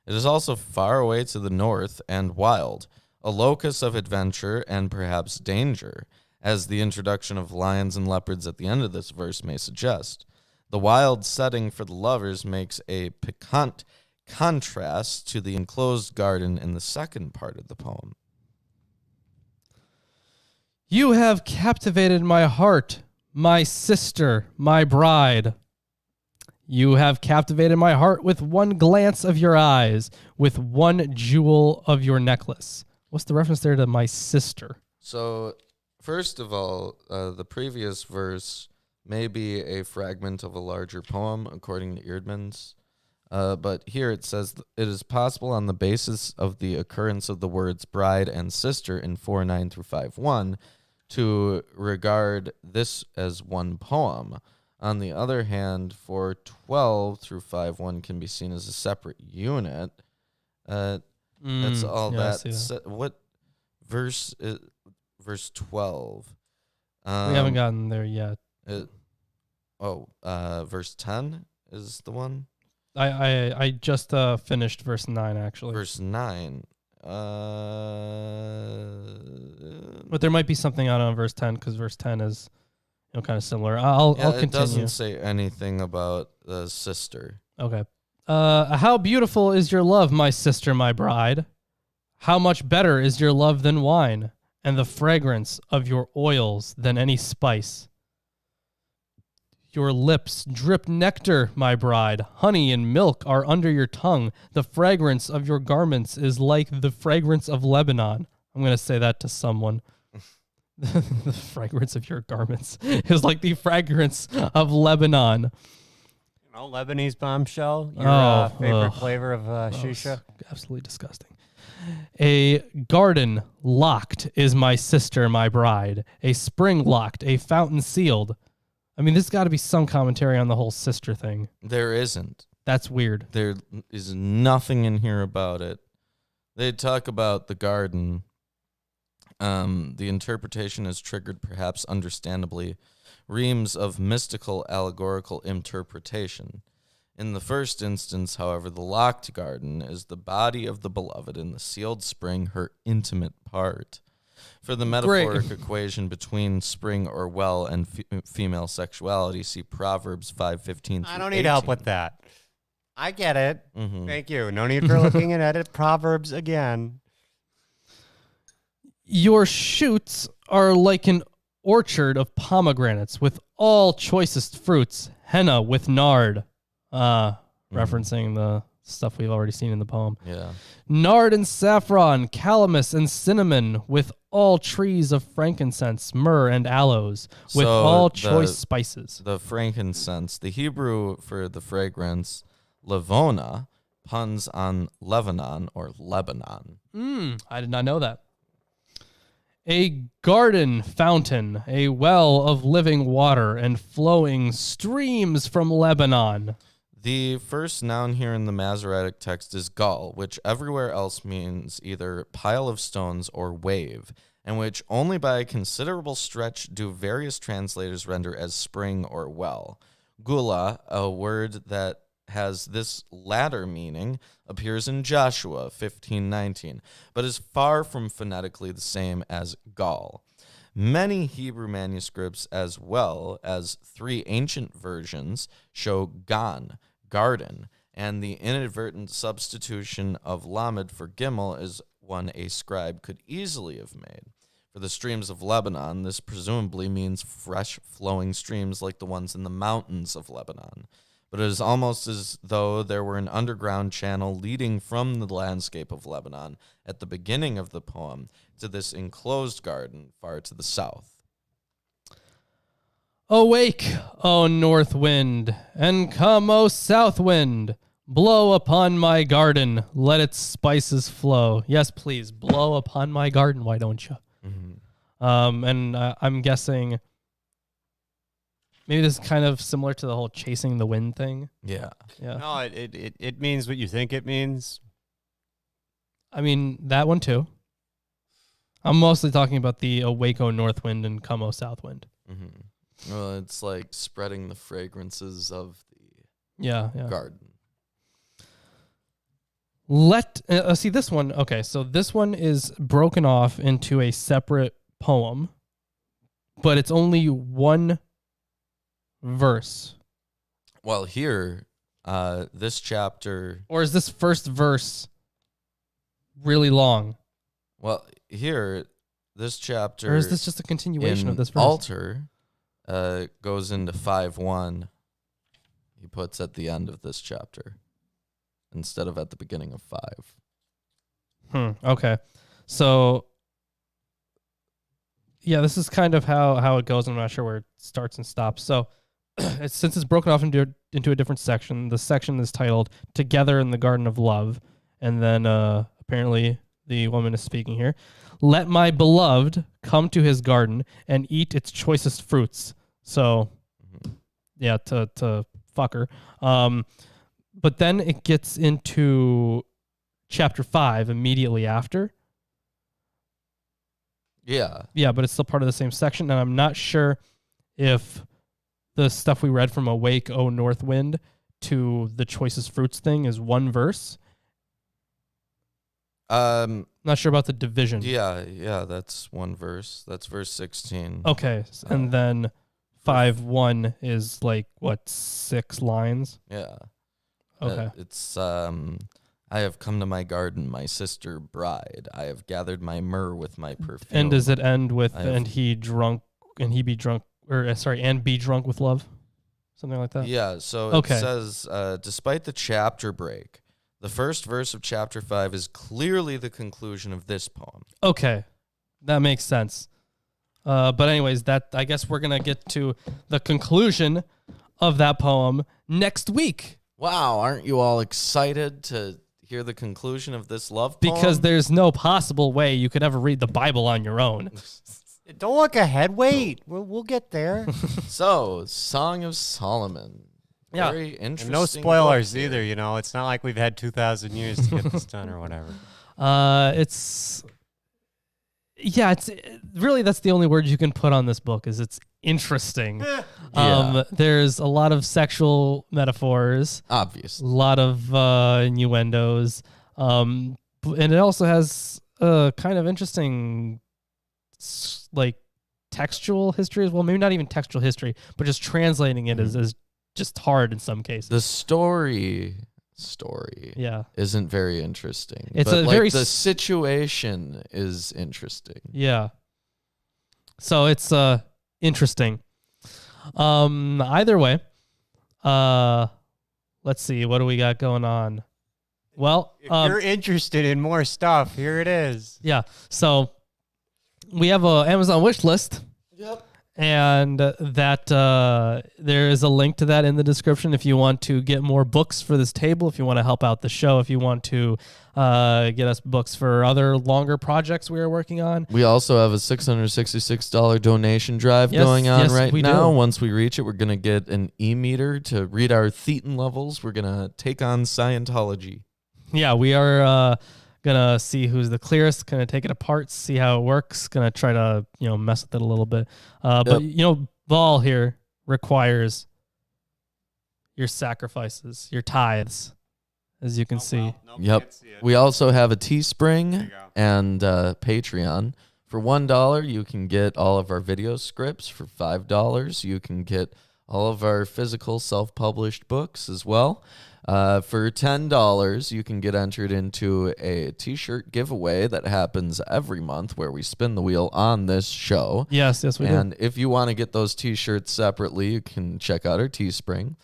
It is also far away to the north and wild, a locus of adventure and perhaps danger, as the introduction of lions and leopards at the end of this verse may suggest. The wild setting for the lovers makes a piquant contrast to the enclosed garden in the second part of the poem. You have captivated my heart, my sister, my bride. You have captivated my heart with one glance of your eyes, with one jewel of your necklace. What's the reference there to my sister? So, first of all, the previous verse may be a fragment of a larger poem, according to Eerdmans. But here it says, it is possible on the basis of the occurrence of the words bride and sister in 4:9 through 5:1 to regard this as one poem. On the other hand, 4:12 through 5:1 can be seen as a separate unit. That's all that. What verse is verse 12? We haven't gotten there yet. Verse 10 is the one. I just finished verse 9 actually. Verse 9. But there might be something out on verse 10 because verse 10 is kind of similar. I'll continue. It doesn't say anything about the sister. Okay. How beautiful is your love, my sister, my bride? How much better is your love than wine, and the fragrance of your oils than any spice? Your lips drip nectar, my bride. Honey and milk are under your tongue. The fragrance of your garments is like the fragrance of Lebanon. I'm going to say that to someone. The fragrance of your garments is like the fragrance of Lebanon. You know, Lebanese bombshell, your favorite flavor of shisha? Absolutely disgusting. A garden locked is my sister, my bride. A spring locked, a fountain sealed. I mean, there's got to be some commentary on the whole sister thing. There isn't. That's weird. There is nothing in here about it. They talk about the garden. The interpretation is triggered, perhaps understandably, reams of mystical allegorical interpretation. In the first instance, however, the locked garden is the body of the beloved and the sealed spring her intimate part. For the metaphoric equation between spring or well and female sexuality, see Proverbs 5:15. I don't need help with that. I get it. Mm-hmm. Thank you. No need for looking at edit Proverbs again. Your shoots are like an orchard of pomegranates with all choicest fruits, henna with nard. Referencing the stuff we've already seen in the poem. Yeah. Nard and saffron, calamus and cinnamon, with all trees of frankincense, myrrh and aloes, with all choice spices. The frankincense, the Hebrew for the fragrance, Levona, puns on Lebanon or Lebanon. I did not know that. A garden fountain, a well of living water and flowing streams from Lebanon. The first noun here in the Masoretic text is gal, which everywhere else means either pile of stones or wave, and which only by a considerable stretch do various translators render as spring or well. Gula, a word that has this latter meaning, appears in Joshua 15:19, but is far from phonetically the same as gal. Many Hebrew manuscripts, as well as 3 ancient versions, show gan, garden, and the inadvertent substitution of lamed for gimel is one a scribe could easily have made. For the streams of Lebanon, this presumably means fresh flowing streams like the ones in the mountains of Lebanon. But it is almost as though there were an underground channel leading from the landscape of Lebanon at the beginning of the poem to this enclosed garden far to the south. Awake, O north wind, and come, O south wind. Blow upon my garden, let its spices flow. Yes, please, blow upon my garden, why don't you? Mm-hmm. And I'm guessing maybe this is kind of similar to the whole chasing the wind thing. Yeah. No, it means what you think it means. I mean, that one too. I'm mostly talking about the awake, O north wind, and come, O south wind. Mm-hmm. Well, it's like spreading the fragrances of the garden. See this one. Okay, so this one is broken off into a separate poem, but it's only one verse. Well, here, this chapter... Or is this first verse really long? Well, here, this chapter... Or is this just a continuation of this verse? Altar goes into 5:1. He puts at the end of this chapter instead of at the beginning of 5. Okay. So, yeah, this is kind of how it goes. I'm not sure where it starts and stops. So, since it's broken off into a different section, the section is titled Together in the Garden of Love. And then apparently the woman is speaking here. Let my beloved come to his garden and eat its choicest fruits. So, yeah, to fuck her. But then it gets into chapter 5 immediately after. Yeah. Yeah, but it's still part of the same section. And I'm not sure if the stuff we read from Awake, O North Wind to the choicest fruits thing is one verse. Not sure about the division. Yeah, that's one verse. That's verse 16. Okay, and then 5:1 is like what, 6 lines? Yeah. Okay. It's I have come to my garden, my sister bride. I have gathered my myrrh with my perfume. And does it end with and be drunk with love? Something like that? Yeah, so it says, despite the chapter break, the first verse of chapter 5 is clearly the conclusion of this poem. Okay, that makes sense. But anyways, I guess we're going to get to the conclusion of that poem next week. Wow, aren't you all excited to hear the conclusion of this love poem? Because there's no possible way you could ever read the Bible on your own. Don't look ahead. Wait, we'll get there. So, Song of Solomon. Yeah. Very interesting. And no spoilers either, you know. It's not like we've had 2,000 years to get this done or whatever. It's really, that's the only word you can put on this book, is it's interesting. There's a lot of sexual metaphors, obviously, a lot of innuendos, and it also has a kind of interesting like textual history as well. Maybe not even textual history, but just translating it is just hard in some cases. The story isn't very interesting. It's the situation is interesting. Yeah. So it's interesting. Either way, let's see, what do we got going on? Well, if you're interested in more stuff, here it is. Yeah. So we have a Amazon wish list. Yep. And there is a link to that in the description if you want to get more books for this table, if you want to help out the show, if you want to get us books for other longer projects we are working on. We also have a $666 donation drive going on right now. Once we reach it, we're going to get an e-meter to read our thetan levels. We're going to take on Scientology. Yeah, we are gonna see who's the clearest, gonna take it apart, see how it works, gonna try to mess with it a little bit, but Vol here requires your sacrifices, your tithes, as you can see. Yep. We also have a Teespring and Patreon. For $1 you can get all of our video scripts. For $5 you can get all of our physical self-published books as well. For $10, you can get entered into a t-shirt giveaway that happens every month where we spin the wheel on this show. Yes, we do. And if you want to get those t-shirts separately, you can check out our Teespring.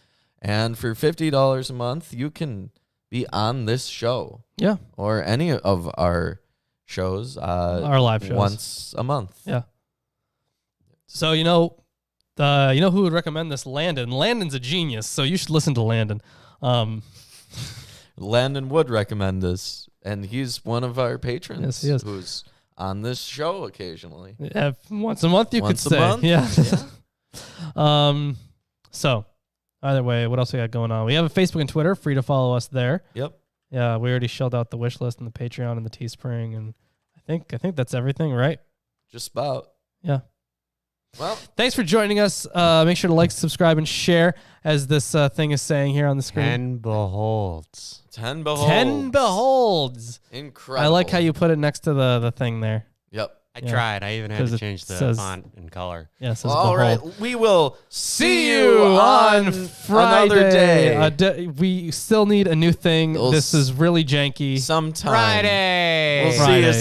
And for $50 a month, you can be on this show. Yeah. Or any of our shows. Our live shows. Once a month. Yeah. So, who would recommend this? Landon. Landon's a genius, so you should listen to Landon. Landon would recommend this, and he's one of our patrons. Yes, he is. Who's on this show occasionally. Yeah, once a month, you could say. Month? Yeah. So, either way, what else we got going on? We have a Facebook and Twitter. Free to follow us there. Yep. Yeah, we already shelled out the wish list and the Patreon and the Teespring, and I think that's everything, right? Just about. Yeah. Well, thanks for joining us. Make sure to like, subscribe, and share, as this thing is saying here on the screen. 10 beholds. 10 beholds. 10 beholds. Incredible. I like how you put it next to the thing there. Yep. I tried. I even had to change the font and color. Yeah, it says all behold. right. We will see you on Friday. Another day. We still need a new thing. This is really janky. Sometime. Friday. We'll see you